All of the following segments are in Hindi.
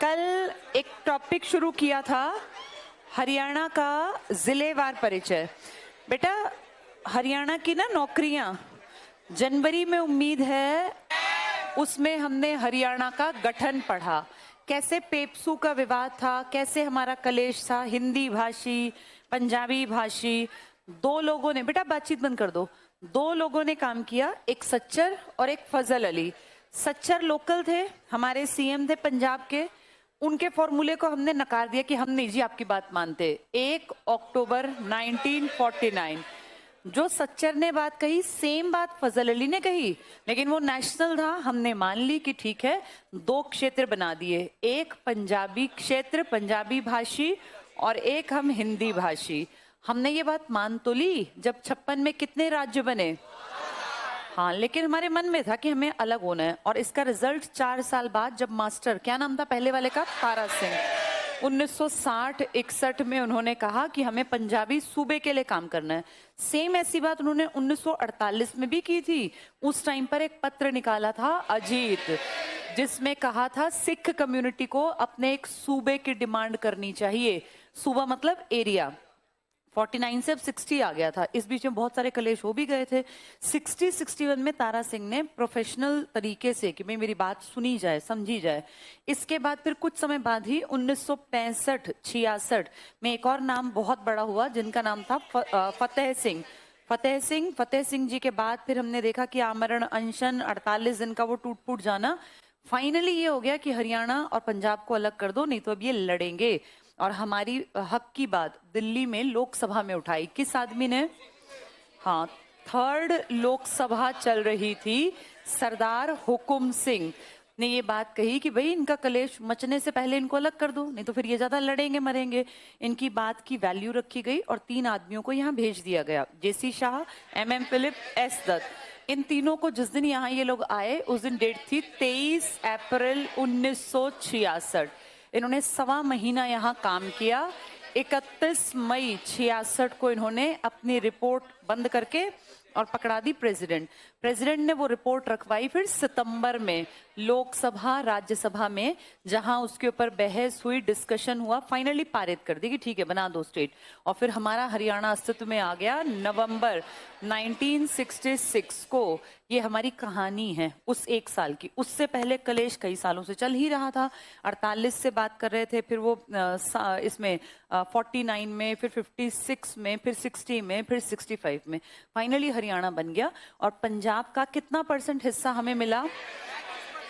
कल एक टॉपिक शुरू किया था, हरियाणा का जिलेवार परिचय। बेटा, हरियाणा की ना नौकरियां जनवरी में उम्मीद है, उसमें हमने हरियाणा का गठन पढ़ा, कैसे पेप्सू का विवाद था, कैसे हमारा कलेश था, हिंदी भाषी पंजाबी भाषी दो लोगों ने, बेटा बातचीत बंद कर दो, दो लोगों ने काम किया, एक सच्चर और एक फजल अली। सच्चर लोकल थे, हमारे सीएम थे पंजाब के, उनके फॉर्मूले को हमने नकार दिया कि हम नहीं जी आपकी बात मानते। 1 अक्टूबर 1949 जो सच्चर ने बात कही, सेम बात फजल अली ने कही, लेकिन वो नेशनल था, हमने मान ली कि ठीक है, दो क्षेत्र बना दिए, एक पंजाबी क्षेत्र पंजाबी भाषी और एक हम हिंदी भाषी। हमने ये बात मान तो ली जब 56 में कितने राज्य बने, हाँ, लेकिन हमारे मन में था कि हमें अलग होना है। और इसका रिजल्ट 4 साल बाद जब मास्टर, क्या नाम था पहले वाले का, तारा सिंह, 1960-61 में उन्होंने कहा कि हमें पंजाबी सूबे के लिए काम करना है। सेम ऐसी बात उन्होंने 1948 में भी की थी। उस टाइम पर एक पत्र निकाला था अजीत, जिसमें कहा था सिख कम्युनिटी को अपने एक सूबे की डिमांड करनी चाहिए। सूबा मतलब एरिया। 49 से अब 60 आ गया था, इस बीच में बहुत सारे कलेश हो भी गए थे। 60-61 में तारा सिंह ने प्रोफेशनल तरीके से कि भाई मेरी बात सुनी जाए, समझी जाए। इसके बाद फिर कुछ समय बाद ही 1965-66 में एक और नाम बहुत बड़ा हुआ, जिनका नाम था फतेह सिंह। फतेह सिंह जी के बाद फिर हमने देखा कि आमरण अनशन 48 दिन का वो टूट फूट जाना। फाइनली ये हो गया कि हरियाणा और पंजाब को अलग कर दो, नहीं तो अब ये लड़ेंगे। और हमारी हक की बात दिल्ली में लोकसभा में उठाई किस आदमी ने, हाँ, 3rd लोकसभा चल रही थी, सरदार हुकुम सिंह ने ये बात कही कि भाई इनका कलेश मचने से पहले इनको अलग कर दो, नहीं तो फिर ये ज्यादा लड़ेंगे मरेंगे। इनकी बात की वैल्यू रखी गई और 3 आदमियों को यहाँ भेज दिया गया, JC Shah, MM Philip, S Dutt. इन तीनों को जिस दिन यहाँ ये लोग आए उस दिन डेट थी 23 अप्रैल 1966। इन्होंने 1.25 महीना यहाँ काम किया। 31 मई 66 को इन्होंने अपनी रिपोर्ट बंद करके और पकड़ा दी प्रेसिडेंट ने वो रिपोर्ट रखवाई फिर सितंबर में लोकसभा राज्यसभा में, जहां उसके ऊपर बहस हुई, डिस्कशन हुआ, फाइनली पारित कर दी कि ठीक है बना दो स्टेट। और फिर हमारा हरियाणा अस्तित्व में आ गया नवंबर 1966 को। ये हमारी कहानी है उस 1 साल की। उससे पहले कलेश कई सालों से चल ही रहा था। 48 से बात कर रहे थे, फिर वो इसमें 49 में, फिर 56 में, फिर 60 में, फिर 65 में, फाइनली हरियाणा बन गया। और पंजाब का कितना % हिस्सा हमें मिला,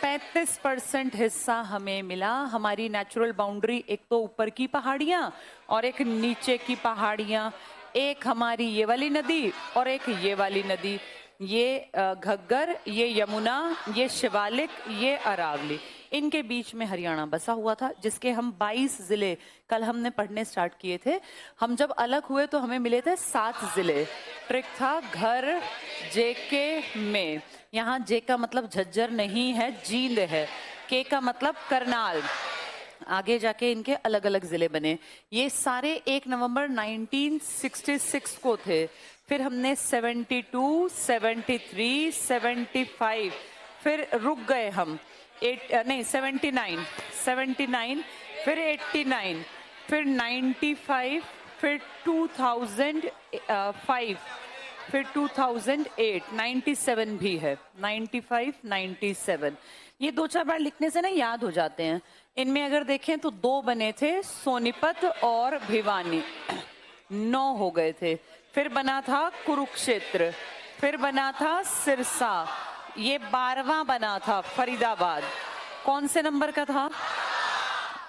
35% हिस्सा हमें मिला। हमारी नेचुरल बाउंड्री, एक तो ऊपर की पहाड़ियां और एक नीचे की पहाड़ियां, एक हमारी ये वाली नदी और एक ये वाली नदी, ये घग्गर, ये यमुना, ये शिवालिक, ये अरावली, इनके बीच में हरियाणा बसा हुआ था, जिसके हम 22 जिले कल हमने पढ़ने स्टार्ट किए थे। हम जब अलग हुए तो हमें मिले थे 7 जिले। ट्रिक था घर जेके में, यहाँ जे का मतलब झज्जर नहीं है, जींद है, के का मतलब करनाल, आगे जाके इनके अलग अलग जिले बने। ये सारे 1 नवंबर 1966 को थे। फिर हमने 72, 73, 75, फिर रुक गए हम 79, फिर 89, फिर 95, फिर 2005, फिर 2008, 97 भी है, 95, 97। ये 2-4 बार लिखने से ना याद हो जाते हैं। इनमें अगर देखें तो 2 बने थे, सोनीपत और भिवानी, 9 हो गए थे। फिर बना था कुरुक्षेत्र, फिर बना था सिरसा, ये 12वां बना था फरीदाबाद। कौन से नंबर का था?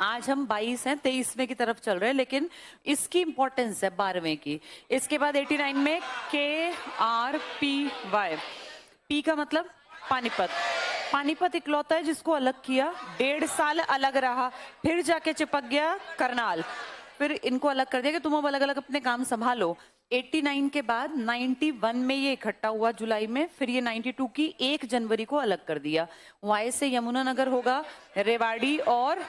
आज हम 22 हैं, 23वें की तरफ चल रहे हैं, लेकिन इसकी इंपॉर्टेंस है 12वें की। इसके बाद 89 में KRPY, पी का मतलब पानीपत। पानीपत इकलौता है जिसको अलग किया, 1.5 साल अलग रहा, फिर जाके चिपक गया करनाल, फिर इनको अलग कर दिया कि तुम अब अलग अलग अपने काम संभालो। 89 के बाद 91 में ये इकट्ठा हुआ जुलाई में, फिर ये 92 की 1 जनवरी को अलग कर दिया। वाई से यमुनानगर होगा, रेवाड़ी और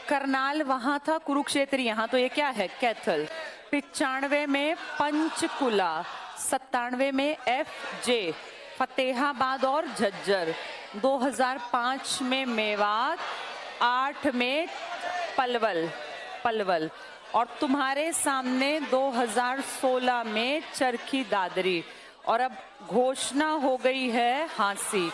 करनाल वहां था, कुरुक्षेत्र यहाँ, तो ये क्या है, कैथल। 95 में पंचकुला, 97 में FJ, फतेहाबाद और झज्जर, 2005 में मेवात, 2008 में पलवल, पलवल, और तुम्हारे सामने 2016 में चरखी दादरी, और अब घोषणा हो गई है हांसी,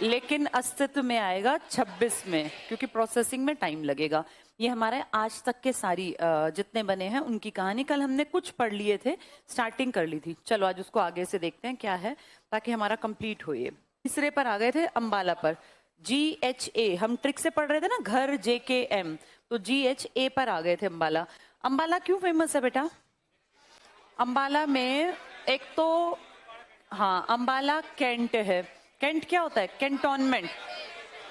लेकिन अस्तित्व में आएगा 26 में, क्योंकि प्रोसेसिंग में टाइम लगेगा। ये हमारे आज तक के सारी जितने बने हैं उनकी कहानी। कल हमने कुछ पढ़ लिए थे, स्टार्टिंग कर ली थी, चलो आज उसको आगे से देखते हैं क्या है, ताकि हमारा कंप्लीट हो। ये तीसरे पर आ गए थे, अंबाला पर। GHA, हम ट्रिक से पढ़ रहे थे ना, घर JKM, तो GHA पर आ गए थे अंबाला। अंबाला क्यों फेमस है बेटा? अंबाला में एक तो हाँ, अंबाला कैंट है। कैंट क्या होता है? कैंटोनमेंट।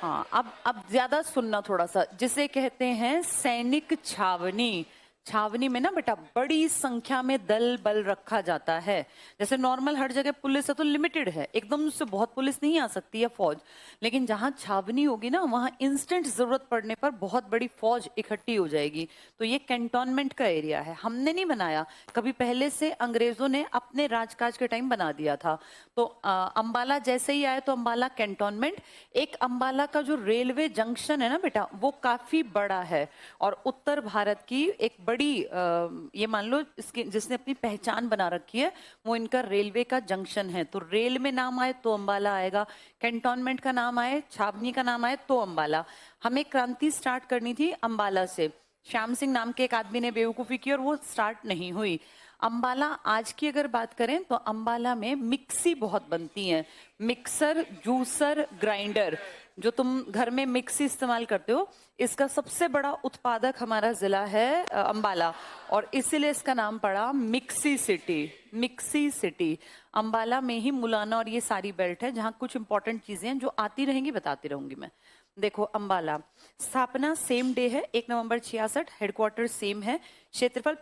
हाँ, अब ज्यादा सुनना थोड़ा सा, जिसे कहते हैं सैनिक छावनी। छावनी में ना बेटा बड़ी संख्या में दल बल रखा जाता है। जैसे नॉर्मल हर जगह पुलिस है तो लिमिटेड है, एकदम से बहुत पुलिस नहीं आ सकती है, फौज। लेकिन जहाँ छावनी होगी ना, वहाँ इंस्टेंट जरूरत पड़ने पर बहुत बड़ी फौज इकट्ठी हो जाएगी। तो ये कैंटोनमेंट का एरिया है, हमने नहीं बनाया कभी, पहले से अंग्रेजों ने अपने राजकाज के टाइम बना दिया था। तो अंबाला जैसे ही आए तो अंबाला कैंटोनमेंट। एक अंबाला का जो रेलवे जंक्शन है ना बेटा, वो काफी बड़ा है, और उत्तर भारत की एक बड़ी ये मान लो इसकी जिसने अपनी पहचान बना रखी है, वो इनका रेलवे का जंक्शन है। तो रेल में नाम आए तो अंबाला आएगा, कैंटोनमेंट का नाम आए, छावनी का नाम आए तो अंबाला। हमें क्रांति स्टार्ट करनी थी अंबाला से। श्याम सिंह नाम के एक आदमी ने बेवकूफी की और वो स्टार्ट नहीं हुई। अंबाला आज की अगर बात करें तो अंबाला में मिक्सी बहुत बनती है, मिक्सर, जूसर, ग्राइंडर, जो तुम घर में मिक्सी इस्तेमाल करते हो, इसका सबसे बड़ा उत्पादक हमारा जिला है अंबाला, और इसीलिए इसका नाम पड़ा mixie city. Mixie city Ambala में ही मुलाना और ये सारी बेल्ट है, जहाँ कुछ इंपॉर्टेंट चीजें हैं जो आती रहेंगी, बताती रहूंगी मैं। देखो अंबाला, स्थापना सेम डे है, 1 नवंबर 66, हेडक्वार्टर सेम है, क्षेत्रफल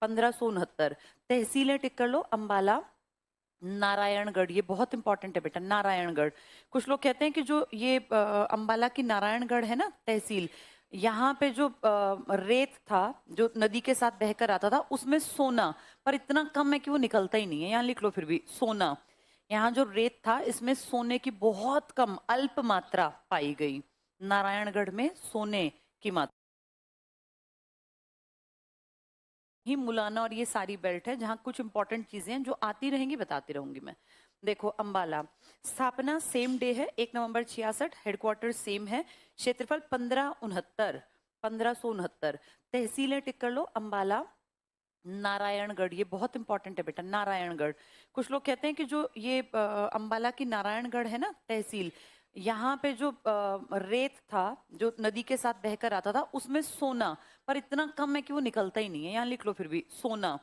1569, तहसीलें टिक कर लो, अंबाला, नारायणगढ़, ये बहुत इंपॉर्टेंट है बेटा, नारायणगढ़। कुछ लोग कहते हैं कि जो ये अंबाला की नारायणगढ़ है ना तहसील, यहाँ पे जो रेत था जो नदी के साथ बहकर आता था, उसमें सोना, पर इतना कम है कि वो निकलता ही नहीं है। यहाँ लिख लो फिर भी, सोना। यहाँ जो रेत था इसमें सोने की बहुत कम अल्प मात्रा पाई गई। नारायणगढ़ में सोने की मात्रा ही मुलाना और ये सारी बेल्ट है, जहाँ कुछ इंपॉर्टेंट चीजें हैं जो आती रहेंगी, बताती रहूंगी मैं। देखो अंबाला, स्थापना सेम डे है, 1 नवंबर 66, हेडक्वार्टर सेम है, क्षेत्रफल 1569, तहसीलें टिक कर लो, अंबाला, नारायणगढ़, ये बहुत इंपॉर्टेंट है बेटा, नारायणगढ़। कुछ लोग कहते हैं कि जो ये अंबाला की नारायणगढ़ है ना तहसील, यहाँ पे जो रेत था जो नदी के साथ बहकर आता था, उसमें सोना, पर इतना कम है कि वो निकलता ही नहीं है। यहाँ लिख लो फिर भी, सोना।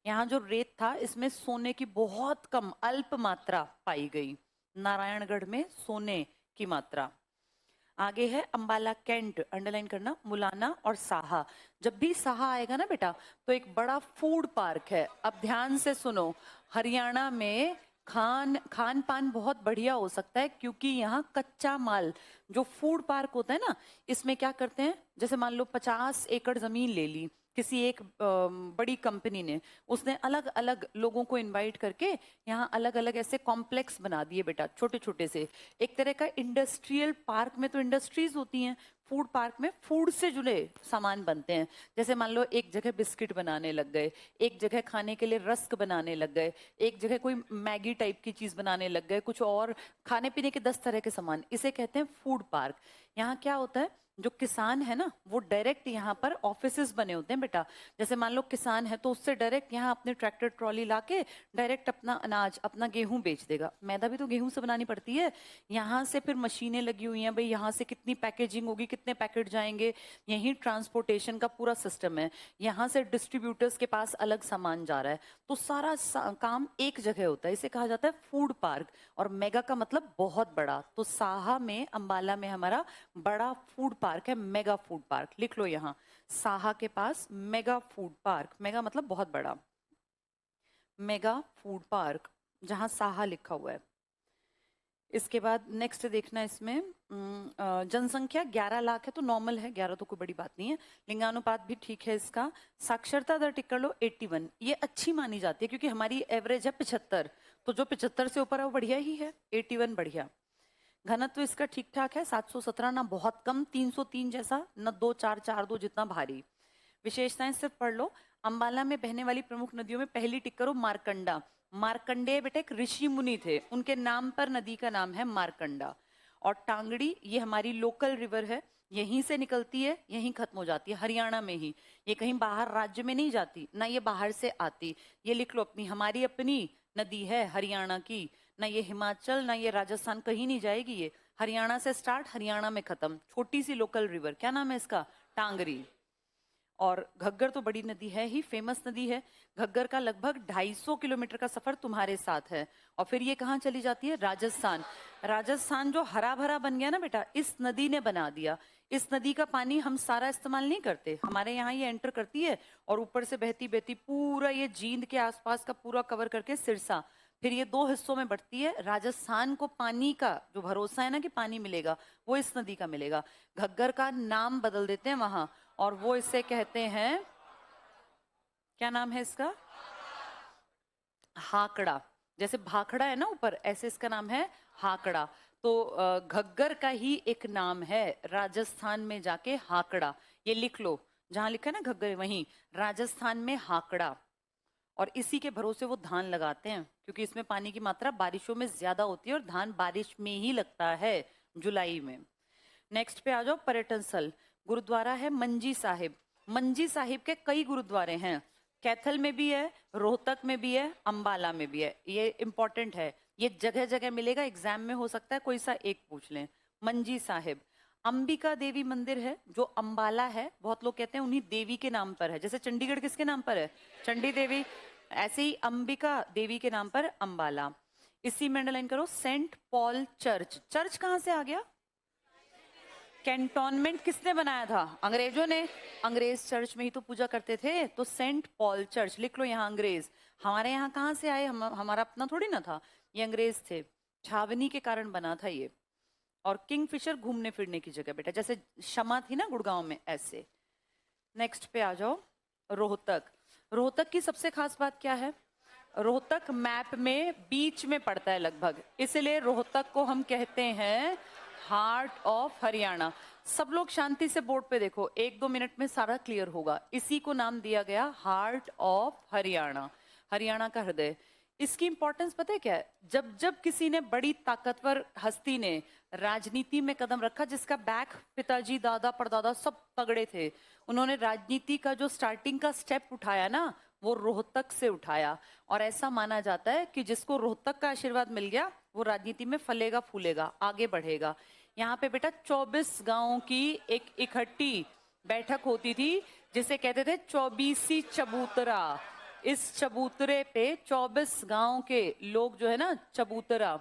यहाँ जो रेत था इसमें सोने की बहुत कम अल्प मात्रा पाई गई। नारायणगढ़ में सोने की मात्रा। आगे है अंबाला कैंट, अंडरलाइन करना, मुलाना और साहा। जब भी साहा आएगा ना बेटा, तो एक बड़ा फूड पार्क है। अब ध्यान से सुनो, हरियाणा में खान पान बहुत बढ़िया हो सकता है, क्योंकि यहाँ कच्चा माल, जो फूड पार्क होता है ना, इसमें क्या करते हैं, जैसे मान लो 50 एकड़ जमीन ले ली किसी एक बड़ी कंपनी ने, उसने अलग अलग लोगों को इनवाइट करके यहाँ अलग अलग ऐसे कॉम्प्लेक्स बना दिए बेटा, छोटे छोटे से। एक तरह का इंडस्ट्रियल पार्क में तो इंडस्ट्रीज होती हैं, फूड पार्क में फूड से जुड़े सामान बनते हैं। जैसे मान लो एक जगह बिस्किट बनाने लग गए, एक जगह खाने के लिए रस्क बनाने लग गए, एक जगह कोई मैगी टाइप की चीज बनाने लग गए, कुछ और खाने पीने के 10 तरह के सामान, इसे कहते हैं फूड पार्क। यहाँ क्या होता है, जो किसान है ना, वो डायरेक्ट यहाँ पर ऑफिसेस बने होते हैं बेटा। जैसे मान लो किसान है तो उससे डायरेक्ट यहाँ अपने ट्रैक्टर ट्रॉली लाके डायरेक्ट अपना अनाज, अपना गेहूं बेच देगा। मैदा भी तो गेहूं से बनानी पड़ती है। यहाँ से फिर मशीनें लगी हुई हैं भाई, यहाँ से कितनी पैकेजिंग होगी, कितने पैकेट जाएंगे, यही ट्रांसपोर्टेशन का पूरा सिस्टम है। यहाँ से डिस्ट्रीब्यूटर्स के पास अलग सामान जा रहा है, तो सारा काम एक जगह होता है, इसे कहा जाता है फूड पार्क। और मेगा का मतलब बहुत बड़ा, तो साहा में, अंबाला में हमारा बड़ा फूड पार्क है, मेगा फूड पार्क। लिख लो यहाँ, साहा के पास मेगा फूड पार्क, मेगा मतलब बहुत बड़ा, मेगा फूड पार्क, जहां साहा लिखा हुआ है। इसके बाद नेक्स्ट देखना, इसमें जनसंख्या 11 लाख है तो नॉर्मल है, 11 तो कोई बड़ी बात नहीं है। लिंगानुपात भी ठीक है इसका। साक्षरता दर टिक कर लो 81, ये अच्छी मानी जाती है क्योंकि हमारी एवरेज है 75, तो जो 75 से ऊपर है वो बढ़िया ही है, 81 बढ़िया। घनत्व इसका ठीक ठाक है, 717 ना बहुत कम, 303 जैसा, न 2442 जितना भारी। विशेषताएं सिर्फ पढ़ लो। अंबाला में बहने वाली प्रमुख नदियों में पहली टिक करो मारकंडा। मार्कंडेय बेटे एक ऋषि मुनि थे, उनके नाम पर नदी का नाम है मारकंडा। और टांगड़ी ये हमारी लोकल रिवर है, यहीं से निकलती है, यहीं खत्म हो जाती है, हरियाणा में ही। ये कहीं बाहर राज्य में नहीं जाती, ना ये बाहर से आती। ये लिख लो अपनी, हमारी अपनी नदी है हरियाणा की, ना ये हिमाचल ना ये राजस्थान, कहीं नहीं जाएगी ये। हरियाणा से स्टार्ट, हरियाणा में खत्म, छोटी सी लोकल रिवर। क्या नाम है इसका? टांगरी। और घग्गर तो बड़ी नदी है ही, फेमस नदी है। घग्गर का लगभग 250 किलोमीटर का सफर तुम्हारे साथ है। और फिर ये कहाँ चली जाती है? राजस्थान। राजस्थान जो हरा भरा बन गया ना बेटा, इस नदी ने बना दिया। इस नदी का पानी हम सारा इस्तेमाल नहीं करते, हमारे यहाँ ये एंटर करती है और ऊपर से बहती बहती पूरा ये जींद के आसपास का पूरा कवर करके सिरसा, फिर ये 2 हिस्सों में बढ़ती है। राजस्थान को पानी का जो भरोसा है ना कि पानी मिलेगा, वो इस नदी का मिलेगा। घग्गर का नाम बदल देते हैं वहां, और वो इसे कहते हैं, क्या नाम है इसका? हाकड़ा। जैसे भाखड़ा है ना ऊपर, ऐसे इसका नाम है हाकड़ा। तो घग्गर का ही एक नाम है राजस्थान में जाके हाकड़ा। ये लिख लो, जहां लिखा है ना घग्गर, वहीं राजस्थान में हाकड़ा। और इसी के भरोसे वो धान लगाते हैं, क्योंकि इसमें पानी की मात्रा बारिशों में ज्यादा होती है और धान बारिश में ही लगता है, जुलाई में। नेक्स्ट पे आ जाओ, पर्यटन स्थल। गुरुद्वारा है मंजी साहिब। मंजी साहिब के कई गुरुद्वारे हैं, कैथल में भी है, रोहतक में भी है, अंबाला में भी है। ये इंपॉर्टेंट है, ये जगह जगह मिलेगा, एग्जाम में हो सकता है कोई सा एक पूछ लें। मंजी साहिब। अंबिका देवी मंदिर है जो अंबाला है, बहुत लोग कहते हैं उन्हीं देवी के नाम पर है। जैसे चंडीगढ़ किसके नाम पर है? चंडी देवी, ऐसे ही अंबिका देवी के नाम पर अंबाला। इसी में अंडरलाइन करो सेंट पॉल चर्च। चर्च कहां से आ गया? कैंटोनमेंट किसने बनाया था? अंग्रेजों ने। अंग्रेज चर्च में ही तो पूजा करते थे, तो सेंट पॉल चर्च लिख लो यहाँ। अंग्रेज हमारे यहाँ कहाँ से आए? हमारा अपना थोड़ी ना था, ये अंग्रेज थे, छावनी के कारण बना था ये। और किंगफिशर घूमने फिरने की जगह बेटा, जैसे शमा थी ना गुड़गांव में, ऐसे। नेक्स्ट पे आ जाओ, रोहतक। रोहतक की सबसे खास बात क्या है? रोहतक मैप में बीच में पड़ता है लगभग, इसलिए रोहतक को हम कहते हैं हार्ट ऑफ हरियाणा। सब लोग शांति से बोर्ड पे देखो, 1-2 मिनट में सारा क्लियर होगा। इसी को नाम दिया गया हार्ट ऑफ हरियाणा, हरियाणा का हृदय। इसकी इंपॉर्टेंस पता है क्या है? जब जब किसी ने, बड़ी ताकतवर हस्ती ने राजनीति में कदम रखा, जिसका बैक पिताजी दादा परदादा सब तगड़े थे, उन्होंने राजनीति का जो स्टार्टिंग का स्टेप उठाया ना, वो रोहतक से उठाया। और ऐसा माना जाता है कि जिसको रोहतक का आशीर्वाद मिल गया, वो राजनीति में फलेगा फूलेगा, आगे बढ़ेगा। यहाँ पे बेटा 24 गांवों की एक इकट्ठी बैठक होती थी, जिसे कहते थे 24सी चबूतरा। इस चबूतरे पे 24 गांव के लोग जो है ना, चबूतरा,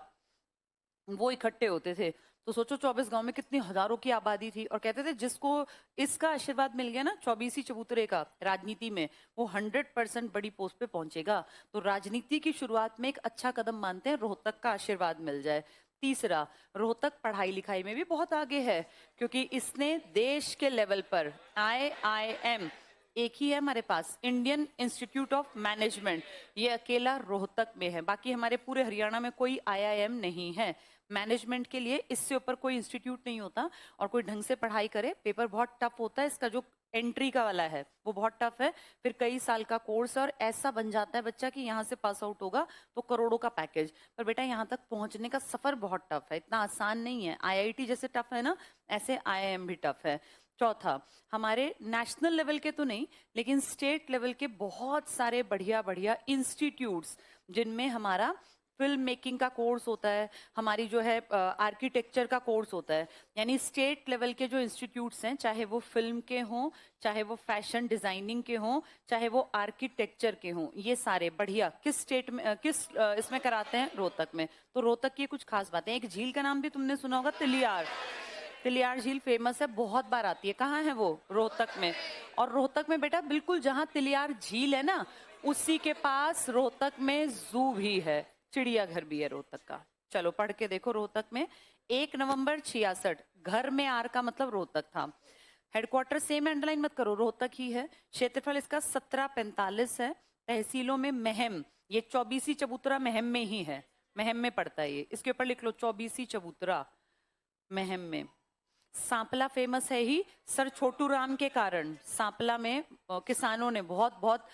वो इकट्ठे होते थे। तो सोचो 24 गांव में कितनी हजारों की आबादी थी, और कहते थे जिसको इसका आशीर्वाद मिल गया ना 24सी चबूतरे का राजनीति में, वो 100% बड़ी पोस्ट पे पहुंचेगा। तो राजनीति की शुरुआत में एक अच्छा कदम मानते हैं रोहतक का आशीर्वाद मिल जाए। तीसरा, रोहतक पढ़ाई लिखाई में भी बहुत आगे है, क्योंकि इसने देश के लेवल पर IIM एक ही है हमारे पास, इंडियन इंस्टीट्यूट ऑफ मैनेजमेंट, ये अकेला रोहतक में है। बाकी हमारे पूरे हरियाणा में कोई IIM नहीं है मैनेजमेंट के लिए, इससे ऊपर कोई इंस्टीट्यूट नहीं होता। और कोई ढंग से पढ़ाई करे, पेपर बहुत टफ होता है इसका, जो एंट्री का वाला है वो बहुत टफ है, फिर कई साल का कोर्स, और ऐसा बन जाता है बच्चा कि यहाँ से पास आउट होगा तो करोड़ों का पैकेज। पर बेटा यहाँ तक पहुंचने का सफर बहुत टफ है, इतना आसान नहीं है। IIT जैसे टफ है ना, ऐसे IIM भी टफ है। चौथा, हमारे नेशनल लेवल के तो नहीं, लेकिन स्टेट लेवल के बहुत सारे बढ़िया बढ़िया इंस्टीट्यूट्स, जिनमें हमारा फिल्म मेकिंग का कोर्स होता है, हमारी जो है आर्किटेक्चर का कोर्स होता है। यानी स्टेट लेवल के जो इंस्टीट्यूट्स हैं, चाहे वो फिल्म के हों, चाहे वो फैशन डिजाइनिंग के हों, चाहे वो आर्किटेक्चर के हों, ये सारे बढ़िया किस स्टेट में, इसमें कराते हैं? रोहतक में। तो रोहतक की कुछ खास बातें, एक झील का नाम भी तुमने सुना होगा, तिलियार। तिलियार झील फेमस है, बहुत बार आती है। कहाँ है वो? रोहतक में। और रोहतक में बेटा बिल्कुल जहाँ तिलियार झील है ना, उसी के पास रोहतक में जू भी है, चिड़ियाघर भी है रोहतक का। चलो पढ़ के देखो। रोहतक में 1 नवंबर 66, घर में आर का मतलब रोहतक था। हेडक्वार्टर सेम अंडरलाइन मत करो, रोहतक ही है। क्षेत्रफल इसका 1745 है। तहसीलों में महम, ये 24सी चबूतरा महम में ही है, महम में पड़ता है ये, इसके ऊपर लिख लो 24सी चबूतरा। महम में। सांपला फेमस है ही सर छोटू राम के कारण। सांपला में किसानों ने बहुत बहुत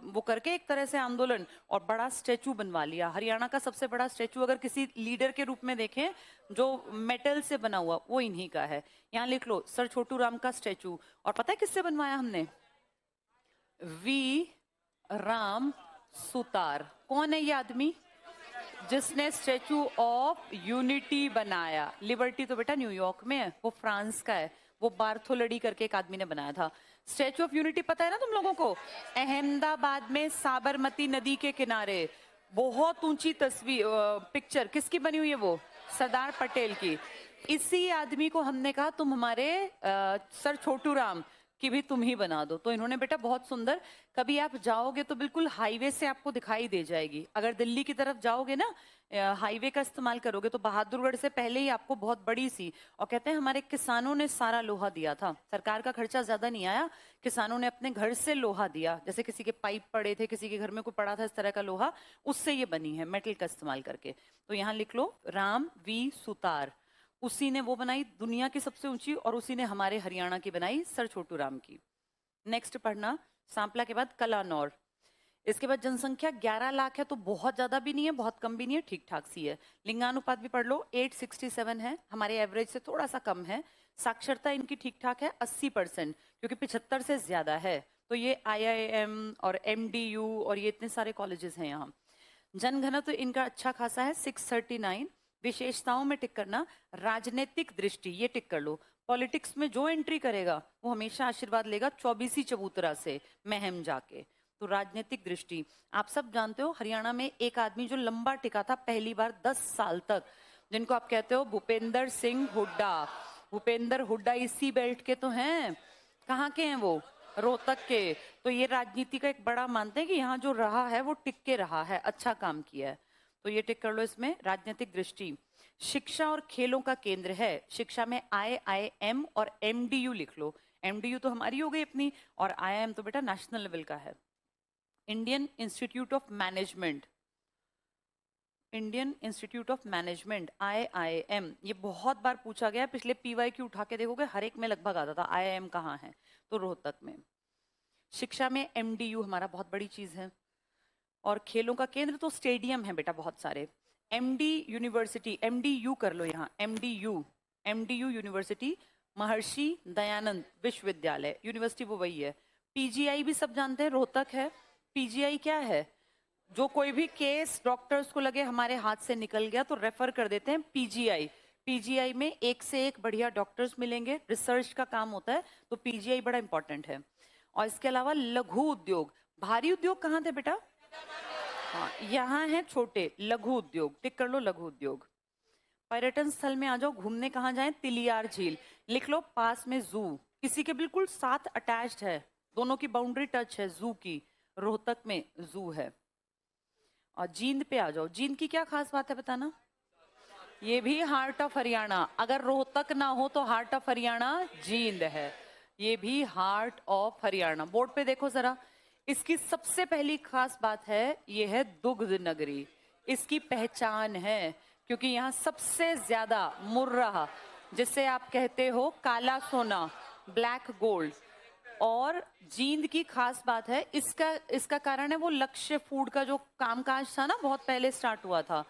वो करके एक तरह से आंदोलन और बड़ा स्टेचू बनवा लिया। हरियाणा का सबसे बड़ा स्टेचू अगर किसी लीडर के रूप में देखें जो मेटल से बना हुआ, वो इन्हीं का है। यहाँ लिख लो सर छोटू राम का स्टेचू। और पता है किससे बनवाया हमने? वी राम सुतार। कौन है ये आदमी जिसने स्टेचू ऑफ यूनिटी बनाया? लिबर्टी तो बेटा न्यूयॉर्क में है, वो फ्रांस का है। वो बार्थोलडी करके एक आदमी ने बनाया था। स्टेचू ऑफ यूनिटी पता है ना तुम लोगों को? अहमदाबाद में साबरमती नदी के किनारे बहुत ऊंची तस्वीर पिक्चर किसकी बनी हुई है? वो सरदार पटेल की। इसी आदमी को हमने कहा तुम हमारे सर छोटू राम कि भी तुम ही बना दो। तो इन्होंने बेटा बहुत सुंदर, कभी आप जाओगे तो बिल्कुल हाईवे से आपको दिखाई दे जाएगी। अगर दिल्ली की तरफ जाओगे ना, हाईवे का इस्तेमाल करोगे तो बहादुरगढ़ से पहले ही आपको बहुत बड़ी सी, और कहते हैं हमारे किसानों ने सारा लोहा दिया था, सरकार का खर्चा ज्यादा नहीं आया, किसानों ने अपने घर से लोहा दिया। जैसे किसी के पाइप पड़े थे, किसी के घर में कोई पड़ा था इस तरह का लोहा, उससे ये बनी है मेटल का इस्तेमाल करके। तो यहाँ लिख लो राम वी सुतार, उसी ने वो बनाई दुनिया की सबसे ऊंची, और उसी ने हमारे हरियाणा की बनाई सर छोटू राम की। नेक्स्ट पढ़ना, सांपला के बाद कलानौर। इसके बाद जनसंख्या 11 लाख है, तो बहुत ज्यादा भी नहीं है बहुत कम भी नहीं है, ठीक ठाक सी है। लिंगानुपात भी पढ़ लो, 867 है, हमारे एवरेज से थोड़ा सा कम है। साक्षरता इनकी ठीक ठाक है 80%, क्योंकि 75 से ज्यादा है। तो ये IIM और MDU और ये इतने सारे कॉलेजेस हैं यहाँ। जनघनत्व तो इनका अच्छा खासा है 639। विशेषताओं में टिक करना, राजनीतिक दृष्टि ये टिक कर लो। पॉलिटिक्स में जो एंट्री करेगा वो हमेशा आशीर्वाद लेगा 24 चबूतरा से महम जाके। तो राजनीतिक दृष्टि, आप सब जानते हो हरियाणा में एक आदमी जो लंबा टिका था पहली बार 10 साल तक, जिनको आप कहते हो भूपेंद्र सिंह हुड्डा। भूपेंद्र हुड्डा इसी बेल्ट के तो हैं। कहाँ के हैं वो? रोहतक के। तो ये राजनीति का एक बड़ा मानते हैं कि यहाँ जो रहा है वो टिक के रहा है, अच्छा काम किया है। तो ये टिक कर लो इसमें, राजनीतिक दृष्टि। शिक्षा और खेलों का केंद्र है, शिक्षा में IIM और MDU लिख लो। MDU तो हमारी हो गई अपनी, और IIM तो बेटा नेशनल लेवल का है। Indian institute of management, Indian institute of management IIM, ये बहुत बार पूछा गया, पिछले PYQ उठा के देखोगे हर एक में लगभग आता था IIM कहाँ है, तो रोहतक में। शिक्षा में MDU हमारा बहुत बड़ी चीज है, और खेलों का केंद्र तो स्टेडियम है बेटा बहुत सारे। MD यूनिवर्सिटी, MDU कर लो यहाँ, MDU यूनिवर्सिटी, महर्षि दयानंद विश्वविद्यालय, यूनिवर्सिटी वो वही है। PGI भी सब जानते हैं, रोहतक है। PGI क्या है? जो कोई भी केस डॉक्टर्स को लगे हमारे हाथ से निकल गया तो रेफर कर देते हैं PGI। PGI में एक से एक बढ़िया डॉक्टर्स मिलेंगे, रिसर्च का काम होता है, तो PGI बड़ा इंपॉर्टेंट है। और इसके अलावा लघु उद्योग, भारी उद्योग कहाँ थे बेटा? हाँ, यहाँ है छोटे लघु उद्योग, टिक कर लो लघु उद्योग। पर्यटन स्थल में आ जाओ, घूमने कहाँ जाएं? तिलियार झील लिख लो, पास में जू, किसी के बिल्कुल साथ अटैच्ड है, दोनों की बाउंड्री टच है जू की, रोहतक में जू है। और जींद पे आ जाओ, जींद की क्या खास बात है बताना? ये भी हार्ट ऑफ हरियाणा, अगर रोहतक ना हो तो हार्ट ऑफ हरियाणा जींद है, ये भी हार्ट ऑफ हरियाणा। बोर्ड पे देखो जरा, इसकी सबसे पहली खास बात है ये है दुग्ध नगरी। इसकी पहचान है क्योंकि यहाँ सबसे ज्यादा मुर्रा, जिसे आप कहते हो काला सोना, ब्लैक गोल्ड। और जींद की खास बात है, इसका कारण है वो लक्ष्य फूड का जो कामकाज था ना, बहुत पहले स्टार्ट हुआ था।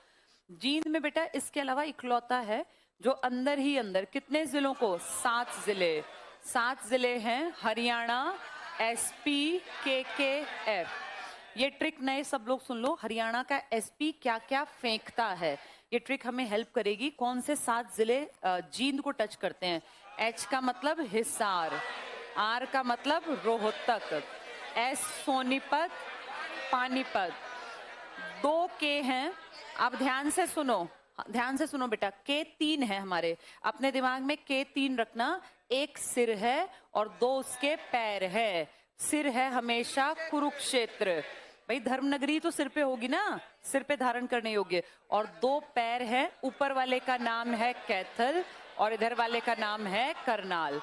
जींद में बेटा इसके अलावा इकलौता है जो अंदर ही अंदर, कितने जिलों को? 7 जिले हैं, हरियाणा SP KKF। ये ट्रिक नए सब लोग सुन लो, हरियाणा का SP क्या क्या फेंकता है, ये ट्रिक हमें हेल्प करेगी। कौन से 7 जिले जींद को टच करते हैं? H का मतलब हिसार, R का मतलब रोहतक, S सोनीपत, पानीपत। 2 K हैं, आप ध्यान से सुनो बेटा, K 3 है हमारे, अपने दिमाग में K 3 रखना। एक सिर है और 2 उसके पैर है। सिर है हमेशा कुरुक्षेत्र, भाई धर्मनगरी तो सिर पे होगी ना, सिर पे धारण करने योग्य। और 2 पैर है, ऊपर वाले का नाम है कैथल और इधर वाले का नाम है करनाल।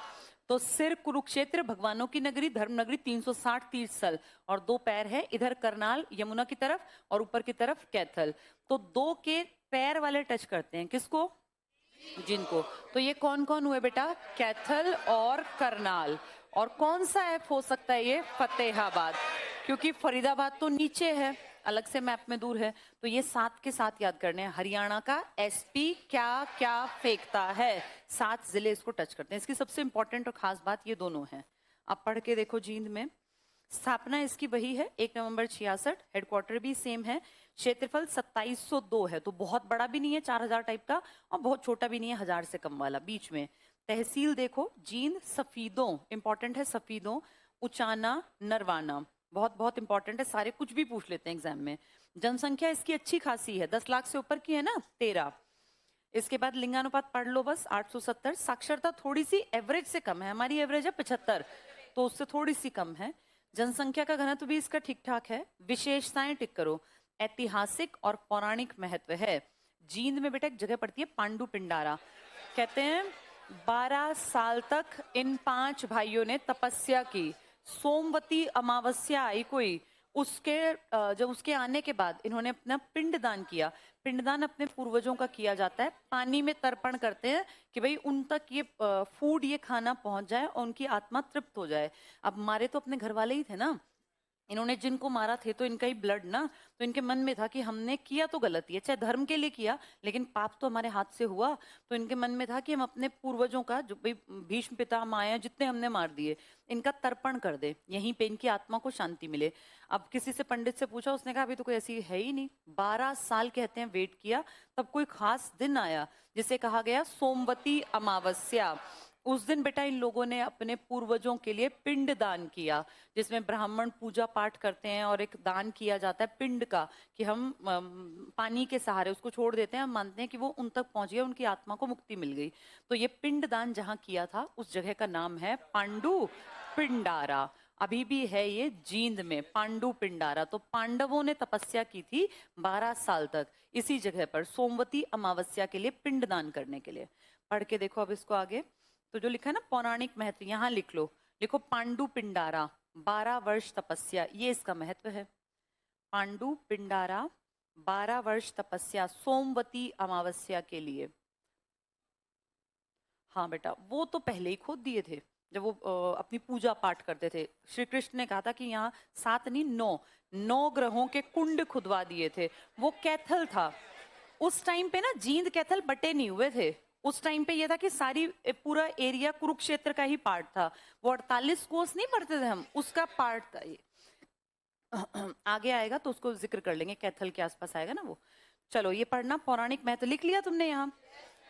तो सिर कुरुक्षेत्र भगवानों की नगरी, धर्मनगरी 360 तीर्थ स्थल, और 2 पैर है इधर करनाल यमुना की तरफ और ऊपर की तरफ कैथल। तो 2 के पैर वाले टच करते हैं किसको? जिनको। तो ये कौन कौन हुए बेटा? कैथल और करनाल। और कौन सा एफ हो सकता है ये? फतेहाबाद, क्योंकि फरीदाबाद तो नीचे है, अलग से मैप में दूर है। तो ये 7 के 7 याद करने हैं। हरियाणा का एसपी क्या क्या फेंकता है, 7 जिले इसको टच करते हैं। इसकी सबसे इंपॉर्टेंट और खास बात ये दोनों है। आप पढ़ के देखो जींद में। स्थापना इसकी वही है 1 नवंबर 66। हेडक्वार्टर भी सेम है। क्षेत्रफल 2702 है, तो बहुत बड़ा भी नहीं है 4000 टाइप का, और बहुत छोटा भी नहीं है 1000 से कम वाला, बीच में। तहसील देखो जींद, सफीदों इंपॉर्टेंट है, सफीदों, उचाना, नरवाना बहुत बहुत इंपॉर्टेंट है, सारे कुछ भी पूछ लेते हैं एग्जाम में। जनसंख्या इसकी अच्छी खासी है, 10 लाख से ऊपर की है ना, 13। इसके बाद लिंगानुपात पढ़ लो बस, 870। साक्षरता थोड़ी सी एवरेज से कम है, हमारी एवरेज है 75, तो उससे थोड़ी सी कम है। जनसंख्या का घनत्व भी इसका ठीक ठाक है। विशेषताएं टिक करो। ऐतिहासिक और पौराणिक महत्व है। जींद में बेटा एक जगह पड़ती है पांडु पिंडारा। कहते हैं 12 साल तक इन 5 भाइयों ने तपस्या की। सोमवती अमावस्या आई कोई, उसके जब उसके आने के बाद इन्होंने अपना पिंडदान किया। पिंडदान अपने पूर्वजों का किया जाता है, पानी में तर्पण करते हैं कि भाई उन तक ये फूड, ये खाना पहुंच जाए और उनकी आत्मा तृप्त हो जाए। अब मारे तो अपने घर वाले ही थे ना, इन्होंने जिनको मारा थे तो इनका ही ब्लड ना, तो इनके मन में था कि हमने किया तो गलती है, चाहे धर्म के लिए किया, लेकिन पाप तो हमारे हाथ से हुआ। तो इनके मन में था कि हम अपने पूर्वजों का, जो भी भीष्म पिता माया जितने हमने मार दिए, इनका तर्पण कर दे, यहीं पे इनकी आत्मा को शांति मिले। अब किसी से पंडित से पूछा, उसने कहा अभी तो कोई ऐसी है ही नहीं। 12 साल कहते हैं वेट किया, तब कोई खास दिन आया जिसे कहा गया सोमवती अमावस्या। उस दिन बेटा इन लोगों ने अपने पूर्वजों के लिए पिंड दान किया, जिसमें ब्राह्मण पूजा पाठ करते हैं और एक दान किया जाता है पिंड का, कि हम पानी के सहारे उसको छोड़ देते हैं, हम मानते हैं कि वो उन तक पहुंच गया, उनकी आत्मा को मुक्ति मिल गई। तो ये पिंड दान जहां किया था उस जगह का नाम है पांडु पिंडारा। अभी भी है ये जींद में पांडु पिंडारा। तो पांडवों ने तपस्या की थी 12 साल तक इसी जगह पर, सोमवती अमावस्या के लिए पिंडदान करने के लिए। पढ़ के देखो अब इसको आगे। तो जो लिखा है ना पौराणिक महत्व, यहां लिख लो, लिखो पांडु पिंडारा 12 वर्ष तपस्या, ये इसका महत्व है। पांडु पिंडारा 12 वर्ष तपस्या सोमवती अमावस्या के लिए। हाँ बेटा, वो तो पहले ही खोद दिए थे जब वो अपनी पूजा पाठ करते थे। श्री कृष्ण ने कहा था कि यहाँ 7 नहीं 9 ग्रहों के कुंड खुदवा दिए थे। वो कैथल था उस टाइम पे ना, जींद कैथल बटे नहीं हुए थे। उस टाइम पे ये था कि सारी पूरा एरिया कुरुक्षेत्र का ही पार्ट था। वो 48 कोस नहीं पढ़ते थे हम, उसका पार्ट था ये। आगे आएगा तो उसको जिक्र कर लेंगे, कैथल के आसपास आएगा ना वो। चलो ये पढ़ना, पौराणिक महत्व लिख लिया तुमने यहाँ,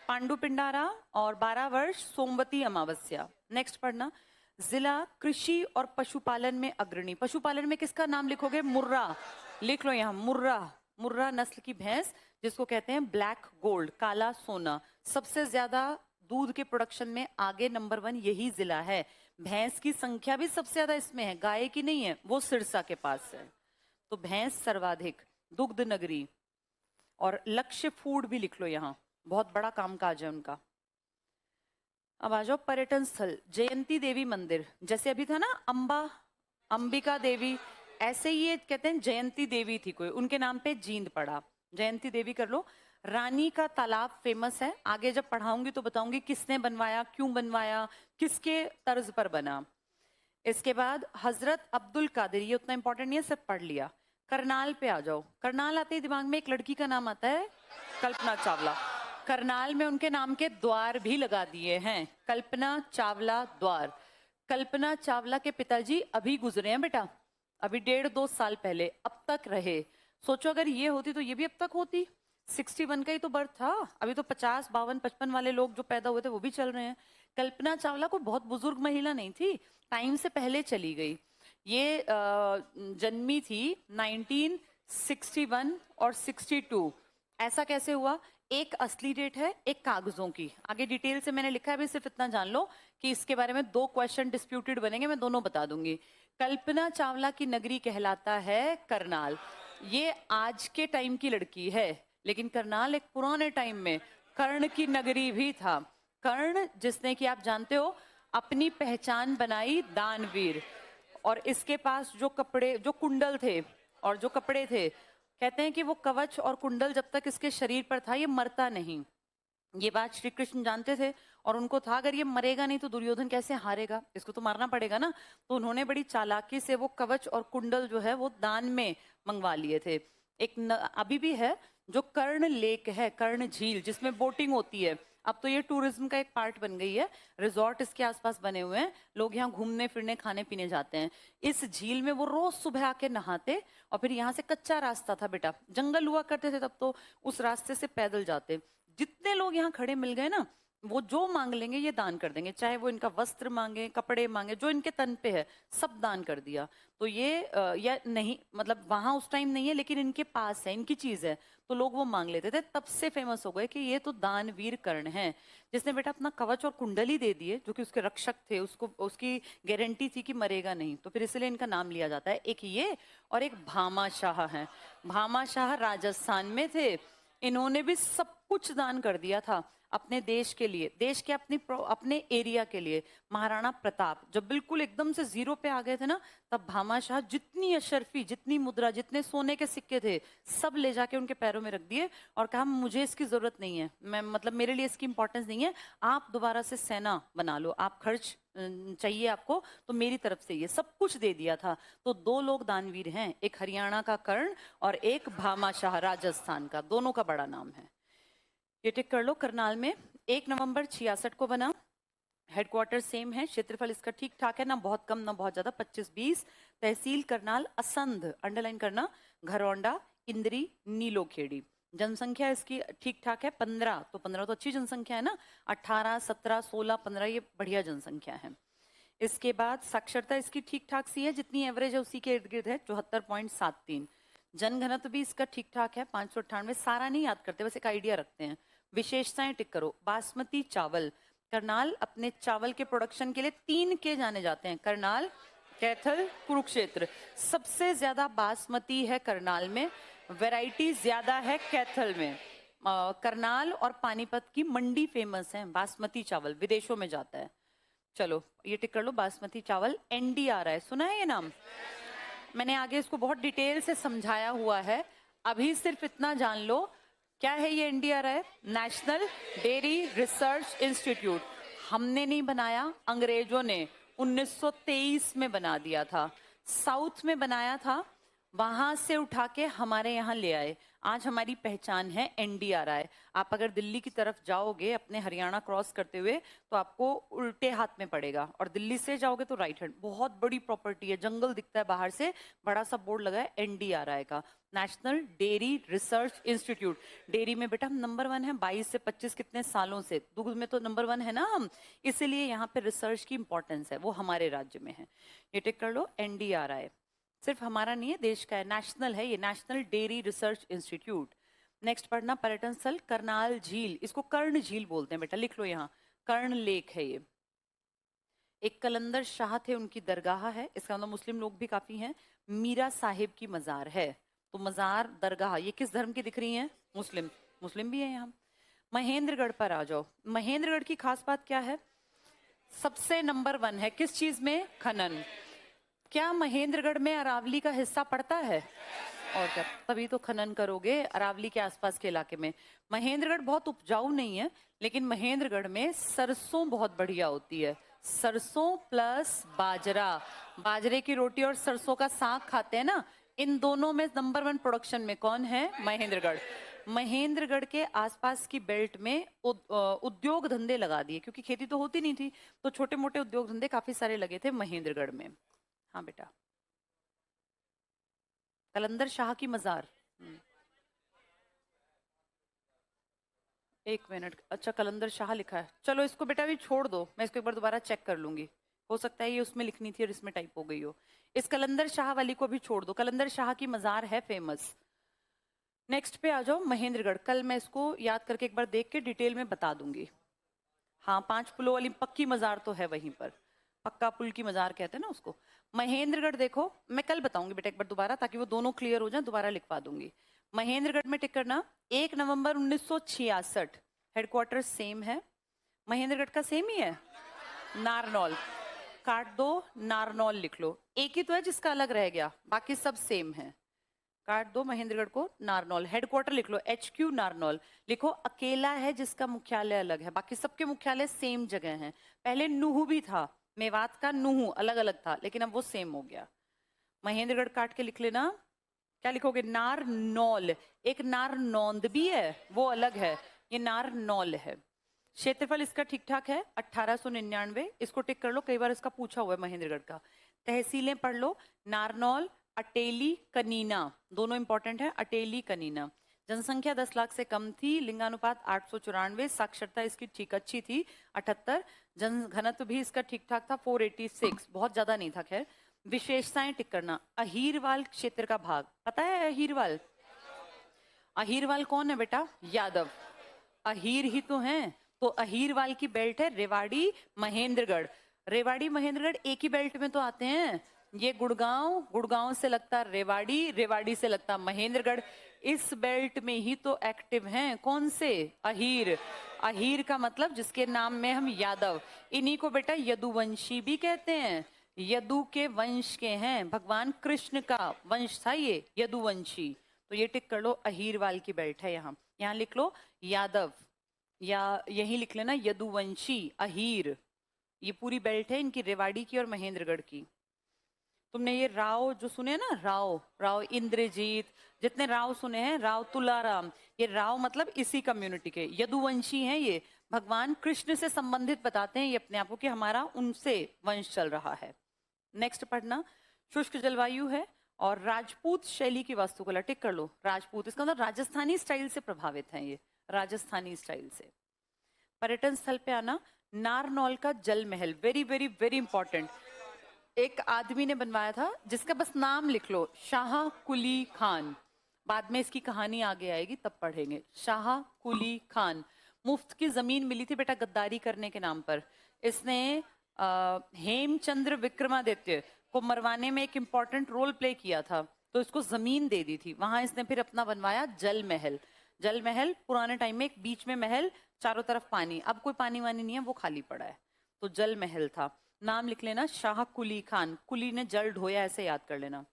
पांडु पिंडारा और 12 वर्ष सोमवती अमावस्या। नेक्स्ट पढ़ना, जिला कृषि और पशुपालन में अग्रणी। पशुपालन में किसका नाम लिखोगे? मुर्रा। लिख लो यहाँ मुर्रा। मुर्रा नस्ल की भैंस, जिसको कहते हैं ब्लैक गोल्ड, काला सोना। सबसे ज्यादा दूध के प्रोडक्शन में आगे नंबर 1 यही जिला है। भैंस की संख्या भी सबसे ज्यादा इसमें है, गाय की नहीं है, वो सिरसा के पास है। तो भैंस सर्वाधिक, दुग्ध नगरी। और लक्ष्य फूड भी लिख लो यहाँ, बहुत बड़ा कामकाज है उनका। अब आ जाओ पर्यटन स्थल, जयंती देवी मंदिर। जैसे अभी था ना अंबिका देवी, ऐसे ही ये कहते हैं जयंती देवी थी कोई, उनके नाम पे जींद पड़ा। जयंती देवी कर लो। रानी का तालाब फेमस है, आगे जब पढ़ाऊंगी तो बताऊंगी किसने बनवाया, क्यों बनवाया, किसके तर्ज पर बना। इसके बाद हजरत अब्दुल कादिर, ये उतना इंपॉर्टेंट नहीं है, सब पढ़ लिया। करनाल पे आ जाओ। करनाल आते ही दिमाग में एक लड़की का नाम आता है, कल्पना चावला। करनाल में उनके नाम के द्वार भी लगा दिए हैं, कल्पना चावला द्वार। कल्पना चावला के पिताजी अभी गुजरे हैं बेटा, अभी 1.5-2 साल पहले, अब तक रहे। सोचो अगर ये होती तो ये भी अब तक होती। 61 का ही तो बर्थ था, अभी तो 50, 52, 55 वाले लोग जो पैदा हुए थे वो भी चल रहे हैं। कल्पना चावला को बहुत बुजुर्ग महिला नहीं थी, टाइम से पहले चली गई। ये जन्मी थी 1961 और 62। ऐसा कैसे हुआ? एक असली डेट है, एक कागजों की। आगे डिटेल से मैंने लिखा है, अभी सिर्फ इतना जान लो कि इसके बारे में 2 क्वेश्चन डिस्प्यूटेड बनेंगे, मैं दोनों बता दूंगी। कल्पना चावला की नगरी कहलाता है करनाल। ये आज के टाइम की लड़की है, लेकिन करनाल एक पुराने टाइम में कर्ण की नगरी भी था। कर्ण जिसने कि आप जानते हो अपनी पहचान बनाई दानवीर, और इसके पास जो कपड़े, जो कुंडल थे और जो कपड़े थे, कहते हैं कि वो कवच और कुंडल जब तक इसके शरीर पर था ये मरता नहीं। ये बात श्री कृष्ण जानते थे और उनको था अगर ये मरेगा नहीं तो दुर्योधन कैसे हारेगा, इसको तो मारना पड़ेगा ना। तो उन्होंने बड़ी चालाकी से वो कवच और कुंडल जो है वो दान में मंगवा लिए थे। अभी भी है जो कर्ण लेक है, कर्ण झील, जिसमें बोटिंग होती है। अब तो ये टूरिज्म का एक पार्ट बन गई है, रिजॉर्ट इसके आसपास बने हुए हैं, लोग यहाँ घूमने फिरने खाने पीने जाते हैं। इस झील में वो रोज सुबह आके नहाते और फिर यहाँ से कच्चा रास्ता था बेटा, जंगल हुआ करते थे तब तो, उस रास्ते से पैदल जाते। जितने लोग यहाँ खड़े मिल गए ना, वो जो मांग लेंगे ये दान कर देंगे, चाहे वो इनका वस्त्र मांगे, कपड़े मांगे, जो इनके तन पे है सब दान कर दिया। तो ये नहीं, मतलब वहां उस टाइम नहीं है लेकिन इनके पास है, इनकी चीज है, तो लोग वो मांग लेते थे। तब से फेमस हो गए कि ये तो दानवीर कर्ण है, जिसने बेटा अपना कवच और कुंडली दे दिए, जो कि उसके रक्षक थे, उसको उसकी गारंटी थी कि मरेगा नहीं, तो फिर इसलिए इनका नाम लिया जाता है। एक ये और एक भामाशाह है। भामाशाह राजस्थान में थे, इन्होंने भी सब कुछ दान कर दिया था अपने देश के लिए, देश के अपने एरिया के लिए। महाराणा प्रताप जब बिल्कुल एकदम से जीरो पे आ गए थे ना, तब भामाशाह जितनी अशर्फी, जितनी मुद्रा, जितने सोने के सिक्के थे, सब ले जाके उनके पैरों में रख दिए और कहा मुझे इसकी जरूरत नहीं है, मैं मतलब मेरे लिए इसकी इंपॉर्टेंस नहीं है, आप दोबारा से सेना बना लो, आप खर्च चाहिए आपको तो मेरी तरफ से, ये सब कुछ दे दिया था। तो दो लोग दानवीर हैं, एक हरियाणा का कर्ण और एक भामाशाह राजस्थान का, दोनों का बड़ा नाम है। ये टिक कर लो। करनाल में 1 नवंबर 66 को बना, हेडक्वार्टर सेम है, क्षेत्रफल इसका ठीक ठाक है, ना बहुत कम ना बहुत ज्यादा, 25-20। तहसील करनाल, असंध अंडरलाइन करना, घरौंडा, इंद्री, नीलोखेड़ी। जनसंख्या इसकी ठीक ठाक है, 15, तो 15 तो अच्छी जनसंख्या है ना, 18, 17, 16, 15 ये बढ़िया जनसंख्या है। इसके बाद साक्षरता इसकी ठीक ठाक सी है, जितनी एवरेज है उसी के इर्द गिर्द है, 74.73। जनघनत्व भी इसका ठीक ठाक है, 598। सारा नहीं याद करते, बस एक आइडिया रखते हैं। विशेषताएं टिक करो। बासमती चावल, करनाल अपने चावल के प्रोडक्शन के लिए 3 के जाने जाते हैं, करनाल, कैथल, कुरुक्षेत्र। सबसे ज्यादा बासमती है करनाल में, वैरायटी ज्यादा है कैथल में। करनाल और पानीपत की मंडी फेमस है, बासमती चावल विदेशों में जाता है। चलो ये टिक कर लो, बासमती चावल। NDRI सुना है ये नाम? मैंने आगे इसको बहुत डिटेल से समझाया हुआ है, अभी सिर्फ इतना जान लो। क्या है ये NDRI? National dairy research institute. हमने नहीं बनाया, अंग्रेजों ने 1923 में बना दिया था, साउथ में बनाया था, वहां से उठा के हमारे यहाँ ले आए। आज हमारी पहचान है NDRI। आप अगर दिल्ली की तरफ जाओगे अपने हरियाणा क्रॉस करते हुए तो आपको उल्टे हाथ में पड़ेगा, और दिल्ली से जाओगे तो राइट हैंड। बहुत बड़ी प्रॉपर्टी है, जंगल दिखता है बाहर से, बड़ा सा बोर्ड लगा है NDRI का, national dairy research institute. Dairy में बेटा हम नंबर 1 है, 22 से 25 कितने सालों से, दूध में तो नंबर 1 है ना हम, इसीलिए यहाँ पे रिसर्च की इंपॉर्टेंस है, वो हमारे राज्य में है। ये टिक कर लो, NDRI सिर्फ हमारा नहीं है, देश का है, नेशनल है ये, national dairy research institute. Next पढ़ना, पर्यटन स्थल करनाल झील, इसको कर्ण झील बोलते हैं बेटा, लिख लो यहाँ, कर्ण लेक है ये। एक कलंदर शाह थे, उनकी दरगाह है, इसका मतलब मुस्लिम लोग भी काफी हैं। मीरा साहिब की मजार है, तो मजार दरगाह ये किस धर्म की दिख रही है? मुस्लिम, मुस्लिम भी है यहाँ। महेंद्रगढ़ पर आ जाओ। महेंद्रगढ़ की खास बात क्या है? सबसे नंबर 1 है किस चीज में? खनन। क्या महेंद्रगढ़ में अरावली का हिस्सा पड़ता है? और क्या, तभी तो खनन करोगे अरावली के आसपास के इलाके में। महेंद्रगढ़ बहुत उपजाऊ नहीं है, लेकिन महेंद्रगढ़ में सरसों बहुत बढ़िया होती है, सरसों प्लस बाजरा, बाजरे की रोटी और सरसों का साग खाते हैं ना, इन दोनों में नंबर 1 प्रोडक्शन में कौन है? महेंद्रगढ़। महेंद्रगढ़ के आसपास की बेल्ट में उद्योग धंधे लगा दिए, क्योंकि खेती तो होती नहीं थी, तो छोटे मोटे उद्योग धंधे काफी सारे लगे थे महेंद्रगढ़ में। हाँ बेटा, कलंदर शाह की मजार। 1 मिनट, अच्छा कलंदर शाह लिखा है, चलो इसको बेटा भी छोड़ दो, मैं इसको एक बार दोबारा चेक कर लूंगी, हो सकता है ये उसमें लिखनी थी और इसमें टाइप हो गई हो। इस कलंदर शाह वाली को भी छोड़ दो, कलंदर शाह की मजार है फेमस। नेक्स्ट पे आ जाओ, महेंद्रगढ़। कल मैं इसको याद करके एक बार देख के डिटेल में बता दूंगी। हाँ, 5 पुलों वाली पक्की मजार तो है वहीं पर, पक्का पुल की मजार कहते हैं ना उसको। महेंद्रगढ़ देखो, मैं कल बताऊंगी बेटा एक बार दोबारा, ताकि वो दोनों क्लियर हो जाए, दोबारा लिखवा दूंगी। महेंद्रगढ़ में टिक करना, 1 नवंबर 1966, हेडक्वार्टर सेम है। महेंद्रगढ़ का सेम ही है, नारनौल काट दो, नारनौल लिख लो, एक ही तो है जिसका अलग रह गया, बाकी सब सेम है। काट दो महेंद्रगढ़ को, नारनौल। हेडक्वार्टर लिख लो, HQ नारनौल लिखो। अकेला है जिसका मुख्यालय अलग है, बाकी सबके मुख्यालय सेम जगह हैं। पहले नुहू भी था, मेवात का नुहू अलग अलग था, लेकिन अब वो सेम हो गया। महेंद्रगढ़ काट के लिख लेना। क्या लिखोगे? नारनौल। एक नारनौंद भी है, वो अलग है, ये नारनौल है। क्षेत्रफल इसका ठीक ठाक है 1899, इसको टिक कर लो, कई बार इसका पूछा हुआ है महेंद्रगढ़ का। तहसीलें पढ़ लो, नारनौल, अटेली, कनीना, दोनों इंपॉर्टेंट है। अटेली, कनीना। जनसंख्या 10 लाख से कम थी, लिंगानुपात 894, साक्षरता इसकी ठीक अच्छी थी 78, जन घनत्व भी इसका ठीक ठाक था 486, बहुत ज्यादा नहीं था। खैर, विशेषताएं टिक करना। अहीरवाल क्षेत्र का भाग पता है? अहीरवाल, अहीरवाल कौन है बेटा? यादव। अहीर ही तो हैं, तो अहीरवाल की बेल्ट है रेवाड़ी महेंद्रगढ़। रेवाड़ी महेंद्रगढ़ एक ही बेल्ट में तो आते हैं। ये गुड़गांव, गुड़गांव से लगता रेवाड़ी, रेवाड़ी से लगता महेंद्रगढ़। इस बेल्ट में ही तो एक्टिव हैं कौन से? अहीर। अहीर का मतलब जिसके नाम में हम यादव, इन्हीं को बेटा यदुवंशी भी कहते हैं। यदु के वंश के हैं, भगवान कृष्ण का वंश था ये यदुवंशी। तो ये टिक कर लो, अहीरवाल की बेल्ट है। यहाँ यहाँ लिख लो यादव, या यही लिख लेना यदुवंशी, अहीर। ये पूरी बेल्ट है इनकी, रेवाड़ी की और महेंद्रगढ़ की। तुमने ये राव जो सुने ना, राव, राव इंद्रजीत, जितने राव सुने हैं, राव तुलाराम, ये राव मतलब इसी कम्युनिटी के यदुवंशी हैं। ये भगवान कृष्ण से संबंधित बताते हैं ये अपने आप को, कि हमारा उनसे वंश चल रहा है। नेक्स्ट पढ़ना, शुष्क जलवायु है और राजपूत शैली की वास्तुकला, टिक कर लो राजपूत, इसका मतलब राजस्थानी स्टाइल से प्रभावित हैं ये, राजस्थानी स्टाइल से। पर्यटन स्थल पे आना, नारनौल का जल महल, वेरी वेरी वेरी इंपॉर्टेंट। एक आदमी ने बनवाया था जिसका बस नाम लिख लो, शाह कुली खान। बाद में इसकी कहानी आगे आएगी तब पढ़ेंगे। शाह कुली खान, मुफ्त की जमीन मिली थी बेटा गद्दारी करने के नाम पर। इसने हेमचंद्र विक्रमादित्य को मरवाने में एक इंपॉर्टेंट रोल प्ले किया था, तो इसको जमीन दे दी थी। वहां इसने फिर अपना बनवाया जल महल। जल महल पुराने टाइम में एक बीच में महल, चारों तरफ पानी, अब कोई पानी वानी नहीं है, वो खाली पड़ा है, तो जल महल था। नाम लिख लेना शाह कुली खान, कुली ने जल ढोया, ऐसे याद कर लेना।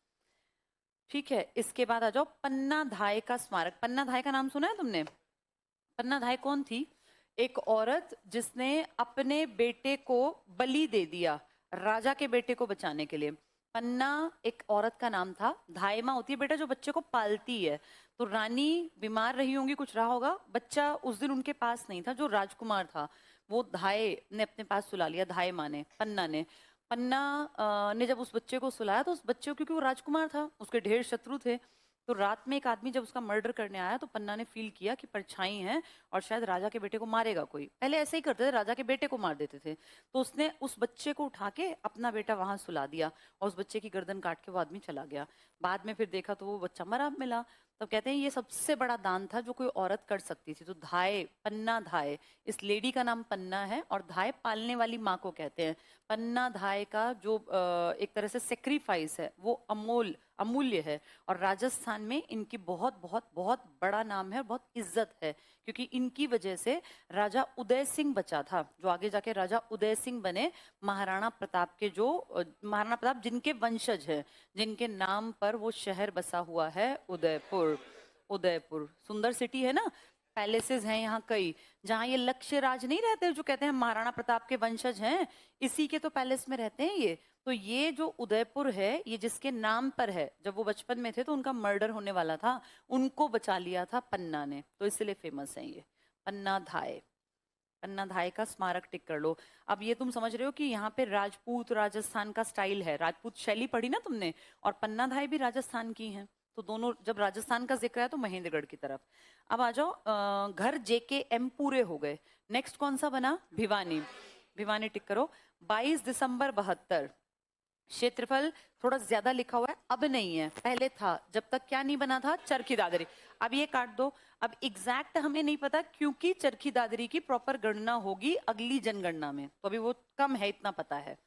ठीक है, इसके बाद आ जाओ पन्ना धाय का स्मारक। पन्ना धाय का नाम सुना है तुमने? पन्ना धाय कौन थी? एक औरत जिसने अपने बेटे को बलि दे दिया राजा के बेटे को बचाने के लिए। पन्ना एक औरत का नाम था। धाय माँ होती है बेटा जो बच्चे को पालती है। तो रानी बीमार रही होंगी, कुछ रहा होगा, बच्चा उस दिन उनके पास नहीं था, जो राजकुमार था वो धाय ने अपने पास सुला लिया, धाय माँ ने, पन्ना ने। पन्ना ने जब उस बच्चे को सुलाया तो उस बच्चे को, क्योंकि वो राजकुमार था, उसके ढेर शत्रु थे, तो रात में एक आदमी जब उसका मर्डर करने आया तो पन्ना ने फील किया कि परछाई है और शायद राजा के बेटे को मारेगा कोई। पहले ऐसे ही करते थे, राजा के बेटे को मार देते थे। तो उसने उस बच्चे को उठा के अपना बेटा वहां सुला दिया और उस बच्चे की गर्दन काट के वो आदमी चला गया। बाद में फिर देखा तो वो बच्चा मरा मिला। तो कहते हैं ये सबसे बड़ा दान था जो कोई औरत कर सकती थी। तो धाय, पन्ना धाय, इस लेडी का नाम पन्ना है और धाय पालने वाली माँ को कहते हैं। पन्ना धाय का जो एक तरह से सेक्रीफाइस है वो अमूल्य है, और राजस्थान में इनकी बहुत बहुत बहुत बड़ा नाम है और बहुत इज्जत है, क्योंकि इनकी वजह से राजा उदय सिंह बचा था, जो आगे जाके राजा उदय सिंह बने, महाराणा प्रताप के, जो महाराणा प्रताप जिनके वंशज हैं, जिनके नाम पर वो शहर बसा हुआ है उदयपुर। उदयपुर सुंदर सिटी है ना, पैलेसेस हैं यहाँ कई, जहाँ ये लक्ष्य राज नहीं रहते जो कहते हैं महाराणा प्रताप के वंशज हैं, इसी के तो पैलेस में रहते हैं ये। तो ये जो उदयपुर है, ये जिसके नाम पर है, जब वो बचपन में थे तो उनका मर्डर होने वाला था, उनको बचा लिया था पन्ना ने, तो इसलिए फेमस है ये पन्ना धाय। पन्ना धाय का स्मारक टिक कर लो। अब ये तुम समझ रहे हो कि यहाँ पे राजपूत राजस्थान का स्टाइल है, राजपूत शैली पढ़ी ना तुमने, और पन्ना धाय भी राजस्थान की है, तो दोनों जब राजस्थान का जिक्र है तो महेंद्रगढ़ की तरफ। अब आ जाओ घर JKM पूरे हो गए। नेक्स्ट कौन सा बना? भिवानी। भिवानी टिक करो। 22 दिसंबर 72। क्षेत्रफल थोड़ा ज्यादा लिखा हुआ है, अब नहीं है, पहले था, जब तक क्या नहीं बना था? चरखी दादरी। अब ये काट दो। अब एग्जैक्ट हमें नहीं पता, क्योंकि चरखी दादरी की प्रॉपर गणना होगी अगली जनगणना में, तो अभी वो कम है, इतना पता है।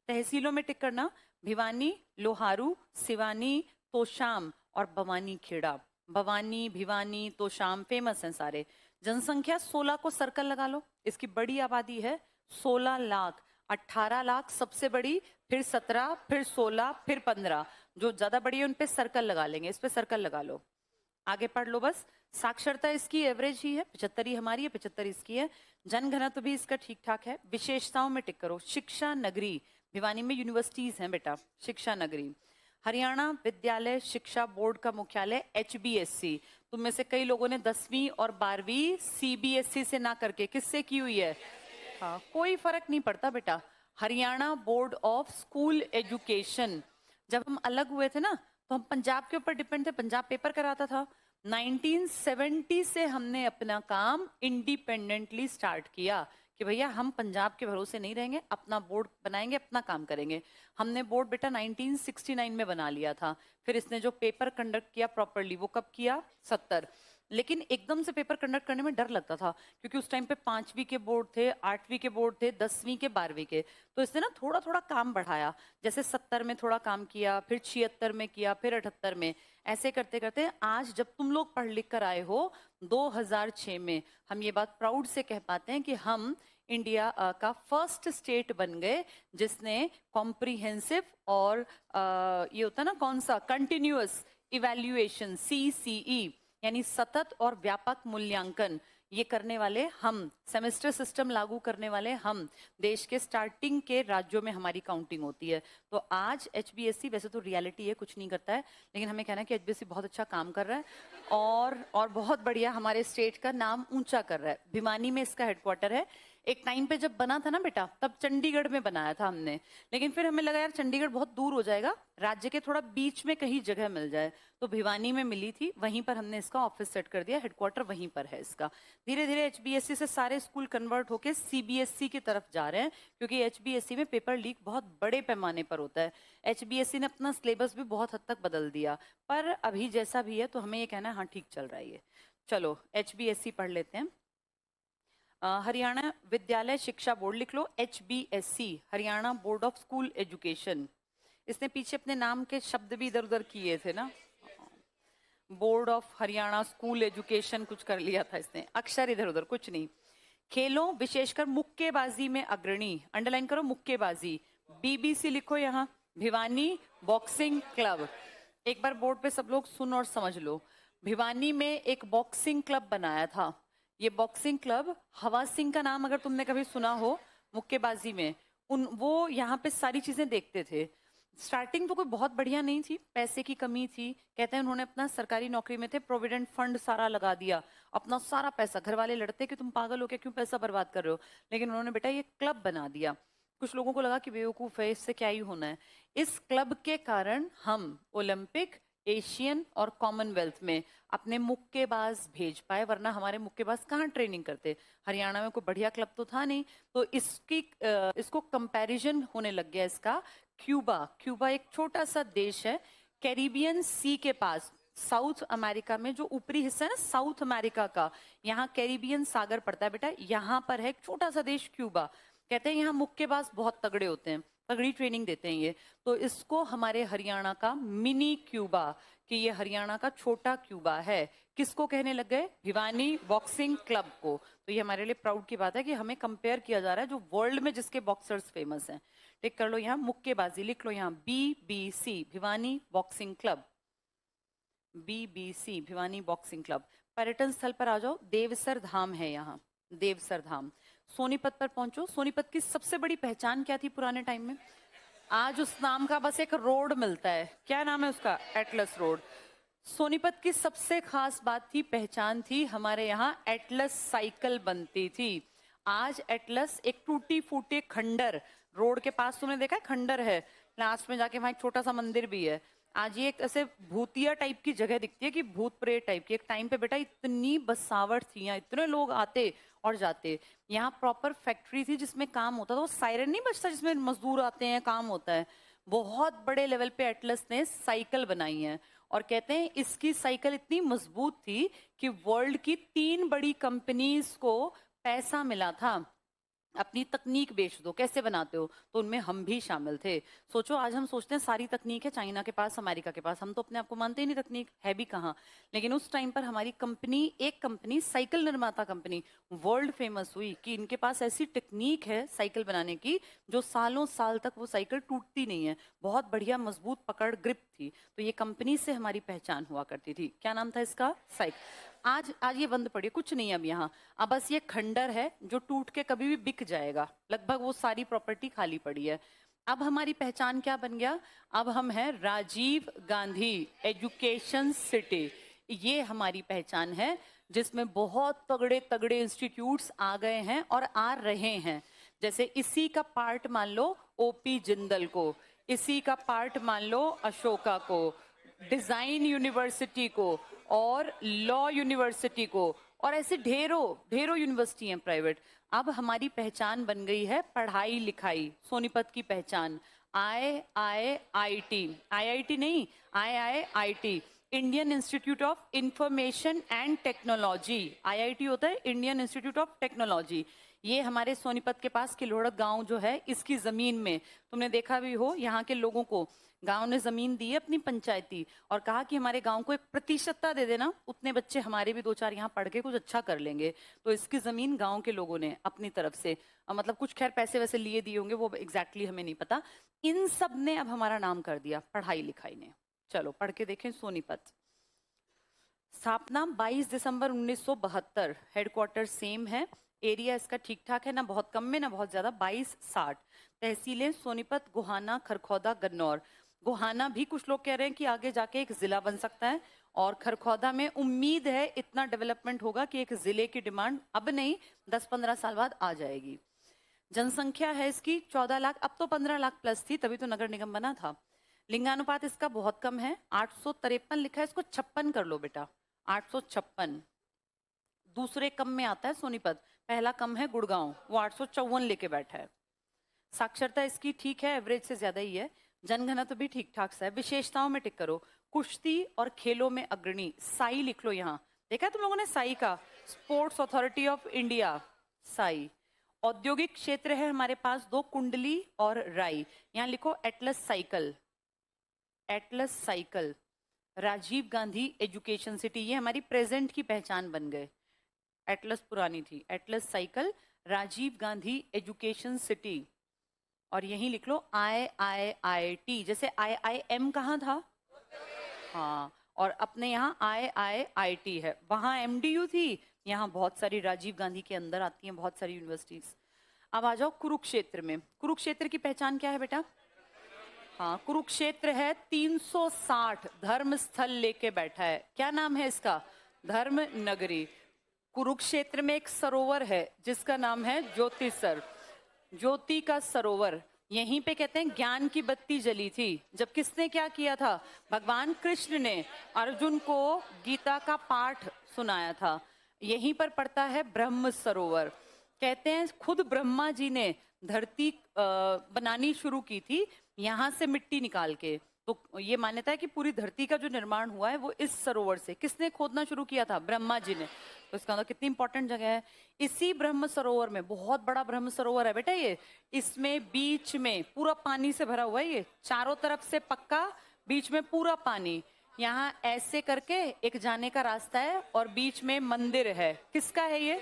तहसीलों में टिक करना, भिवानी, लोहारू, सिवानी, तोशाम और भवानी खेड़ा। भवानी, भिवानी, तोशाम फेमस हैं सारे। जनसंख्या 16 को सर्कल लगा लो, इसकी बड़ी आबादी है, 16 लाख। 18 लाख सबसे बड़ी, फिर 17, फिर 16, फिर 15। जो ज्यादा बड़ी है उन पे सर्कल लगा लेंगे, इस पे सर्कल लगा लो, आगे पढ़ लो बस। साक्षरता इसकी एवरेज ही है, 75 ही हमारी है, 75 इसकी है। जनघनत्व भी इसका ठीक ठाक है। विशेषताओं में टिक करो। शिक्षा नगरी, भिवानी में यूनिवर्सिटीज हैं बेटा, शिक्षा नगरी। हरियाणा विद्यालय शिक्षा बोर्ड का मुख्यालय HBSC। तुम में से कई लोगों ने 10वीं और 12वीं CBSE से ना करके किससे की हुई है? हाँ, कोई फर्क नहीं पड़ता बेटा। Haryana board of school education. जब हम अलग हुए थे ना, तो हम पंजाब के ऊपर डिपेंड थे, पंजाब पेपर कराता था। 1970 से हमने अपना काम इंडिपेंडेंटली स्टार्ट किया कि भैया हम पंजाब के भरोसे नहीं रहेंगे, अपना बोर्ड बनाएंगे, अपना काम करेंगे। हमने बोर्ड बेटा 1969 में बना लिया था। फिर इसने जो पेपर कंडक्ट किया प्रॉपरली, वो कब किया? 70। लेकिन एकदम से पेपर कंडक्ट करने में डर लगता था, क्योंकि उस टाइम पे 5वीं के बोर्ड थे, 8वीं के बोर्ड थे, 10वीं के, 12वीं के। तो इसने ना थोड़ा थोड़ा काम बढ़ाया, जैसे 70 में थोड़ा काम किया, फिर 76 में किया, फिर 78 में। ऐसे करते करते आज जब तुम लोग पढ़ लिख कर आए हो 2006 में, हम ये बात प्राउड से कह पाते हैं कि हम इंडिया का फर्स्ट स्टेट बन गए जिसने कॉम्प्रिहेंसिव और ये होता है ना कौन सा, कंटिन्यूअस इवैल्यूएशन, CCE, यानी सतत और व्यापक मूल्यांकन, ये करने वाले हम, सेमेस्टर सिस्टम लागू करने वाले हम, देश के स्टार्टिंग के राज्यों में हमारी काउंटिंग होती है। तो आज HBSC वैसे तो रियलिटी है, कुछ नहीं करता है, लेकिन हमें कहना है कि HBSC बहुत अच्छा काम कर रहा है और बहुत बढ़िया हमारे स्टेट का नाम ऊंचा कर रहा है। भिवानी में इसका हेडक्वार्टर है। एक टाइम पे जब बना था ना बेटा, तब चंडीगढ़ में बनाया था हमने, लेकिन फिर हमें लगा यार चंडीगढ़ बहुत दूर हो जाएगा, राज्य के थोड़ा बीच में कहीं जगह मिल जाए, तो भिवानी में मिली थी, वहीं पर हमने इसका ऑफिस सेट कर दिया, हेडक्वार्टर वहीं पर है इसका। धीरे धीरे HBSC से सारे स्कूल कन्वर्ट होकर CBSE की तरफ जा रहे हैं, क्योंकि HBSC में पेपर लीक बहुत बड़े पैमाने पर होता है। HBSC ने अपना सिलेबस भी बहुत हद तक बदल दिया, पर अभी जैसा भी है तो हमें ये कहना है हाँ ठीक चल रहा है ये। चलो HBSC पढ़ लेते हैं। हरियाणा विद्यालय शिक्षा बोर्ड लिख लो, HBSC, Haryana board of school education. इसने पीछे अपने नाम के शब्द भी इधर उधर किए थे ना, board of Haryana school education कुछ कर लिया था इसने, अक्षर इधर उधर कुछ नहीं। खेलों विशेषकर मुक्केबाजी में अग्रणी, अंडरलाइन करो मुक्केबाजी, BBC लिखो यहाँ, भिवानी बॉक्सिंग क्लब। एक बार बोर्ड पे सब लोग सुन और समझ लो, भिवानी में एक बॉक्सिंग क्लब बनाया था। ये बॉक्सिंग क्लब, हवा सिंह का नाम अगर तुमने कभी सुना हो, मुक्केबाजी में वो यहाँ पे सारी चीजें देखते थे। स्टार्टिंग तो कोई बहुत बढ़िया नहीं थी, पैसे की कमी थी, कहते हैं उन्होंने अपना सरकारी नौकरी में थे, प्रोविडेंट फंड सारा लगा दिया, अपना सारा पैसा, घर वाले लड़ते कि तुम पागल हो क्या, क्यों पैसा बर्बाद कर रहे हो, लेकिन उन्होंने बेटा ये क्लब बना दिया। कुछ लोगों को लगा कि बेवकूफ है, इससे क्या ही होना है। इस क्लब के कारण हम ओलंपिक, एशियन और कॉमनवेल्थ में अपने मुक्केबाज भेज पाए, वरना हमारे मुक्केबाज कहाँ ट्रेनिंग करते, हरियाणा में कोई बढ़िया क्लब तो था नहीं। तो इसको कंपैरिजन होने लग गया इसका क्यूबा। क्यूबा एक छोटा सा देश है कैरिबियन सी के पास, साउथ अमेरिका में, जो ऊपरी हिस्सा है ना साउथ अमेरिका का, यहाँ कैरिबियन सागर पड़ता है बेटा, यहाँ पर है एक छोटा सा देश क्यूबा। कहते हैं यहाँ मुक्केबाज बहुत तगड़े होते हैं, तगड़ी ट्रेनिंग देते हैं ये। तो इसको हमारे हरियाणा का मिनी क्यूबा, कि ये हरियाणा का छोटा क्यूबा है, किसको कहने लग गए? भिवानी बॉक्सिंग क्लब को। तो ये हमारे लिए प्राउड की बात है कि हमें कंपेयर किया जा रहा है जो वर्ल्ड में जिसके बॉक्सर्स फेमस हैं। टिक कर लो यहाँ, मुक्केबाजी लिख लो यहाँ, BBC, Bhiwani boxing club, BBC, Bhiwani boxing club. पर्यटन स्थल पर आ जाओ, देवसर धाम है यहाँ, देवसर धाम। सोनीपत पर पहुंचो। सोनीपत की सबसे बड़ी पहचान क्या थी पुराने टाइम में? आज उस नाम का बस एक रोड मिलता है, क्या नाम है उसका? Atlas road. सोनीपत की सबसे खास बात थी, पहचान थी, हमारे यहाँ एटलस साइकिल बनती थी। आज एटलस एक टूटी फूटी खंडर, रोड के पास तुमने देखा है खंडर है, लास्ट में जाके वहां एक छोटा सा मंदिर भी है। आज ये एक ऐसे भूतिया टाइप की जगह दिखती है कि भूत प्रेत टाइप की। एक टाइम पे बेटा इतनी बसावट थी यहाँ, इतने लोग आते और जाते। यहाँ प्रॉपर फैक्ट्री थी जिसमें काम होता था, वो सायरन नहीं बजता जिसमें मजदूर आते हैं, काम होता है। बहुत बड़े लेवल पे एटलस ने साइकिल बनाई है, और कहते हैं इसकी साइकिल इतनी मजबूत थी कि वर्ल्ड की 3 बड़ी कंपनीज को पैसा मिला था अपनी तकनीक बेच दो, कैसे बनाते हो, तो उनमें हम भी शामिल थे। सोचो आज हम सोचते हैं सारी तकनीक है चाइना के पास, अमेरिका के पास, हम तो अपने आप को मानते ही नहीं तकनीक है भी कहाँ। लेकिन उस टाइम पर हमारी कंपनी, एक कंपनी साइकिल निर्माता कंपनी वर्ल्ड फेमस हुई कि इनके पास ऐसी टेक्निक है साइकिल बनाने की जो सालों साल तक वो साइकिल टूटती नहीं है, बहुत बढ़िया मजबूत पकड़ ग्रिप थी। तो ये कंपनी से हमारी पहचान हुआ करती थी। क्या नाम था इसका? साइकिल। आज आज ये बंद पड़ी है, कुछ नहीं है अब यहाँ। अब बस ये खंडर है जो टूट के कभी भी बिक जाएगा, लगभग वो सारी प्रॉपर्टी खाली पड़ी है। अब हमारी पहचान क्या बन गया? अब हम हैं राजीव गांधी एजुकेशन सिटी। ये हमारी पहचान है जिसमें बहुत तगड़े तगड़े इंस्टीट्यूट्स आ गए हैं और आ रहे हैं। जैसे इसी का पार्ट मान लो ओपी जिंदल को, इसी का पार्ट मान लो अशोका को, डिजाइन यूनिवर्सिटी को और लॉ यूनिवर्सिटी को, और ऐसे ढेरों ढेरों यूनिवर्सिटी हैं प्राइवेट। अब हमारी पहचान बन गई है पढ़ाई लिखाई, सोनीपत की पहचान IIIT नहीं, IIIT, Indian institute of information and technology. IIT होता है इंडियन इंस्टीट्यूट ऑफ टेक्नोलॉजी। ये हमारे सोनीपत के पास किलोड़क गांव जो है, इसकी जमीन में तुमने देखा भी हो, यहाँ के लोगों को गांव ने जमीन दी है अपनी पंचायती और कहा कि हमारे गांव को 1% दे देना, उतने बच्चे हमारे भी 2-4 यहाँ पढ़ के कुछ अच्छा कर लेंगे। तो इसकी जमीन गांव के लोगों ने अपनी तरफ से, मतलब कुछ खैर पैसे वैसे लिए दिए होंगे, वो एग्जैक्टली हमें नहीं पता। इन सब ने अब हमारा नाम कर दिया पढ़ाई लिखाई ने। चलो पढ़ के देखें। सोनीपत, स्थापना 22 दिसंबर 1972, हेडक्वार्टर सेम है, एरिया इसका ठीक ठाक है, ना बहुत कम में ना बहुत ज्यादा, 2260। तहसीलें सोनीपत, गोहाना, खरखौदा, गन्नौर। गोहाना भी कुछ लोग कह रहे हैं कि आगे जाके एक जिला बन सकता है, और खरखौदा में उम्मीद है इतना डेवलपमेंट होगा कि एक जिले की डिमांड अब नहीं 10-15 साल बाद आ जाएगी। जनसंख्या है इसकी 14 लाख, अब तो 15 लाख प्लस थी, तभी तो नगर निगम बना था। लिंगानुपात इसका बहुत कम है, 853 लिखा है, इसको 56 कर लो बेटा, 856। दूसरे कम में आता है सोनीपत, पहला कम है गुड़गांव, वो 854 लेके बैठा है। साक्षरता इसकी ठीक है, एवरेज से ज्यादा ही है। जनघनत्व भी ठीक ठाक सा है। विशेषताओं में टिक करो, कुश्ती और खेलों में अग्रणी, साई लिख लो यहाँ, देखा है तुम लोगों ने साई का? Sports authority of India, Sai. औद्योगिक क्षेत्र है हमारे पास 2, कुंडली और राई। यहाँ लिखो Atlas cycle, Atlas cycle. Rajiv Gandhi education city, ये हमारी प्रेजेंट की पहचान बन गए। एटलस पुरानी थी, Atlas cycle, Rajiv Gandhi education city. और यहीं लिख लो IIIT, जैसे IIM कहाँ था? हाँ, और अपने यहाँ IIIT है, वहां MDU थी, यहाँ बहुत सारी राजीव गांधी के अंदर आती हैं बहुत सारी यूनिवर्सिटीज। अब आ जाओ कुरुक्षेत्र में। कुरुक्षेत्र की पहचान क्या है बेटा? हाँ, कुरुक्षेत्र है 360 धर्म स्थल लेके बैठा है। क्या नाम है इसका? धर्म नगरी। कुरुक्षेत्र में एक सरोवर है जिसका नाम है ज्योतिसर, ज्योति का सरोवर। यहीं पे कहते हैं ज्ञान की बत्ती जली थी जब किसने क्या किया था? भगवान कृष्ण ने अर्जुन को गीता का पाठ सुनाया था। यहीं पर पड़ता है ब्रह्म सरोवर। कहते हैं खुद ब्रह्मा जी ने धरती बनानी शुरू की थी यहाँ से मिट्टी निकाल के। तो ये मान्यता है कि पूरी धरती का जो निर्माण हुआ है वो इस सरोवर से। किसने खोदना शुरू किया था? ब्रह्मा जी ने। तो इसका मतलब कितनी इंपॉर्टेंट जगह है। इसी ब्रह्म सरोवर में, बहुत बड़ा ब्रह्म सरोवर है बेटा ये, इसमें बीच में पूरा पानी से भरा हुआ है, ये चारों तरफ से पक्का, बीच में पूरा पानी। यहाँ ऐसे करके एक जाने का रास्ता है और बीच में मंदिर है। किसका है ये?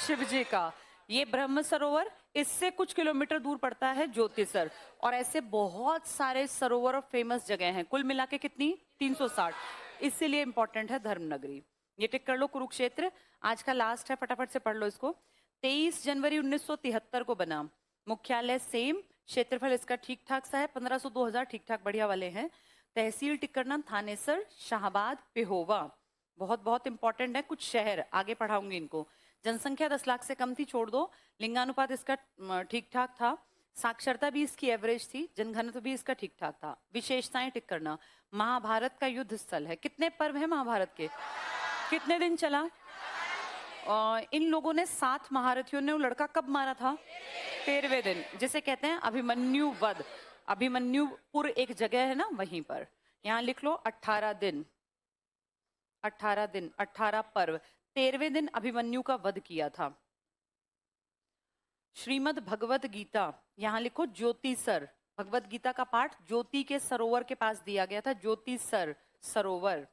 शिव जी का। ये ब्रह्म सरोवर, इससे कुछ किलोमीटर दूर पड़ता है ज्योतिसर। और ऐसे बहुत सारे सरोवर और फेमस जगह हैं, कुल मिला के कितनी? 360। इसीलिए इंपॉर्टेंट है धर्मनगरी। ये टिक कर लो कुरुक्षेत्र। आज का लास्ट है, फटाफट से पढ़ लो इसको। 23 जनवरी 1973 को बना। मुख्यालय सेम, क्षेत्रफल इसका ठीक ठाक सा है, 1500-2000 ठीक ठाक बढ़िया वाले हैं। तहसील टिक करना थानेसर, शाहबाद, पेहोवा। बहुत बहुत इंपॉर्टेंट है, कुछ शहर आगे पढ़ाऊंगी इनको। जनसंख्या 10 लाख से कम थी, छोड़ दो। लिंगानुपात इसका ठीक ठाक था। साक्षरता भी इसकी एवरेज थी। जनघनत्व भी इसका ठीक ठाक था। विशेषताएं टिक करना। महाभारत का युद्ध स्थल है। कितने पर्व है महाभारत के? कितने दिन चला? इन लोगों ने 7 महारथियों ने वो लड़का कब मारा था? 13वें दिन, जिसे कहते हैं अभिमन्यु वध। अभिमन्युपुर एक जगह है ना, वहीं पर। यहाँ लिख लो 18 दिन, 18 दिन, 18 पर्व। 13वें दिन अभिमन्यु का वध किया था। श्रीमद् भगवत गीता, यहाँ लिखो ज्योतिसर। भगवत गीता का पाठ ज्योति के सरोवर के पास दिया गया था, ज्योतिसर सरोवर।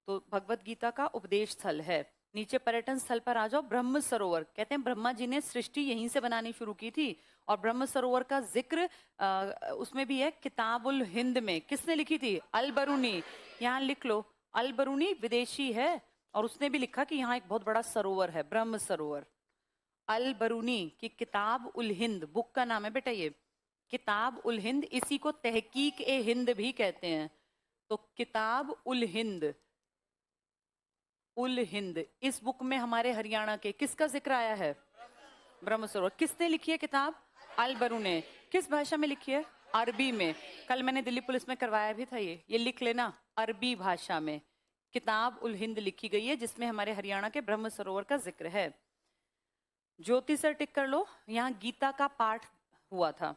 तो भगवत गीता का उपदेश स्थल है। नीचे पर्यटन स्थल पर आ जाओ, ब्रह्म सरोवर। कहते हैं ब्रह्मा जी ने सृष्टि यहीं से बनानी शुरू की थी। और ब्रह्म सरोवर का जिक्र उसमें भी है किताबुल हिंद में। किसने लिखी थी? अल बरूनी। यहाँ लिख लो, अल बरूनी विदेशी है और उसने भी लिखा कि यहाँ एक बहुत बड़ा सरोवर है, ब्रह्म सरोवर। अल बरूनी की किताब उल हिंद बुक का नाम है बेटा ये, किताब उल हिंद। इसी को तहकीक ए हिंद भी कहते हैं। तो किताब उल हिंद, उल हिंद, इस बुक में हमारे हरियाणा के किसका जिक्र आया है? ब्रह्म सरोवर। किसने लिखी है किताब? अल बरू ने। किस भाषा में लिखी है? अरबी में। कल मैंने दिल्ली पुलिस में करवाया भी था ये लिख लेना, अरबी भाषा में किताब उल हिंद लिखी गई है, जिसमें हमारे हरियाणा के ब्रह्म सरोवर का जिक्र है। ज्योति सर टिक कर लो, यहाँ गीता का पाठ हुआ था।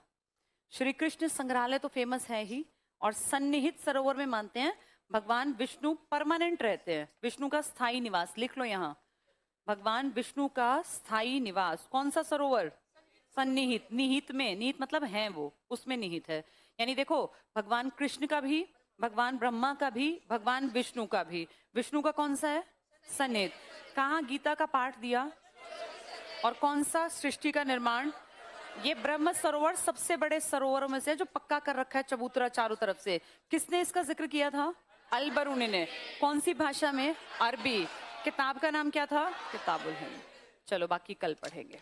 श्री कृष्ण संग्रहालय तो फेमस है ही, और सन्निहित सरोवर में मानते हैं भगवान विष्णु परमानेंट रहते हैं। विष्णु का स्थायी निवास, लिख लो यहाँ, भगवान विष्णु का स्थायी निवास। कौन सा सरोवर? सन्निहित। निहित में, निहित मतलब है वो, उसमें निहित है। यानी देखो, भगवान कृष्ण का भी, भगवान ब्रह्मा का भी, भगवान विष्णु का भी। विष्णु का कौन सा है? सन्निहित। कहाँ गीता का पाठ दिया? और कौन सा? सृष्टि का निर्माण। ये ब्रह्म सरोवर सबसे बड़े सरोवरों में से जो पक्का कर रखा है चबूतरा चारों तरफ से। किसने इसका जिक्र किया था? अल बरूनी ने। कौन सी भाषा में? अरबी। किताब का नाम क्या था? किताबुल हिंद। चलो बाकी कल पढ़ेंगे।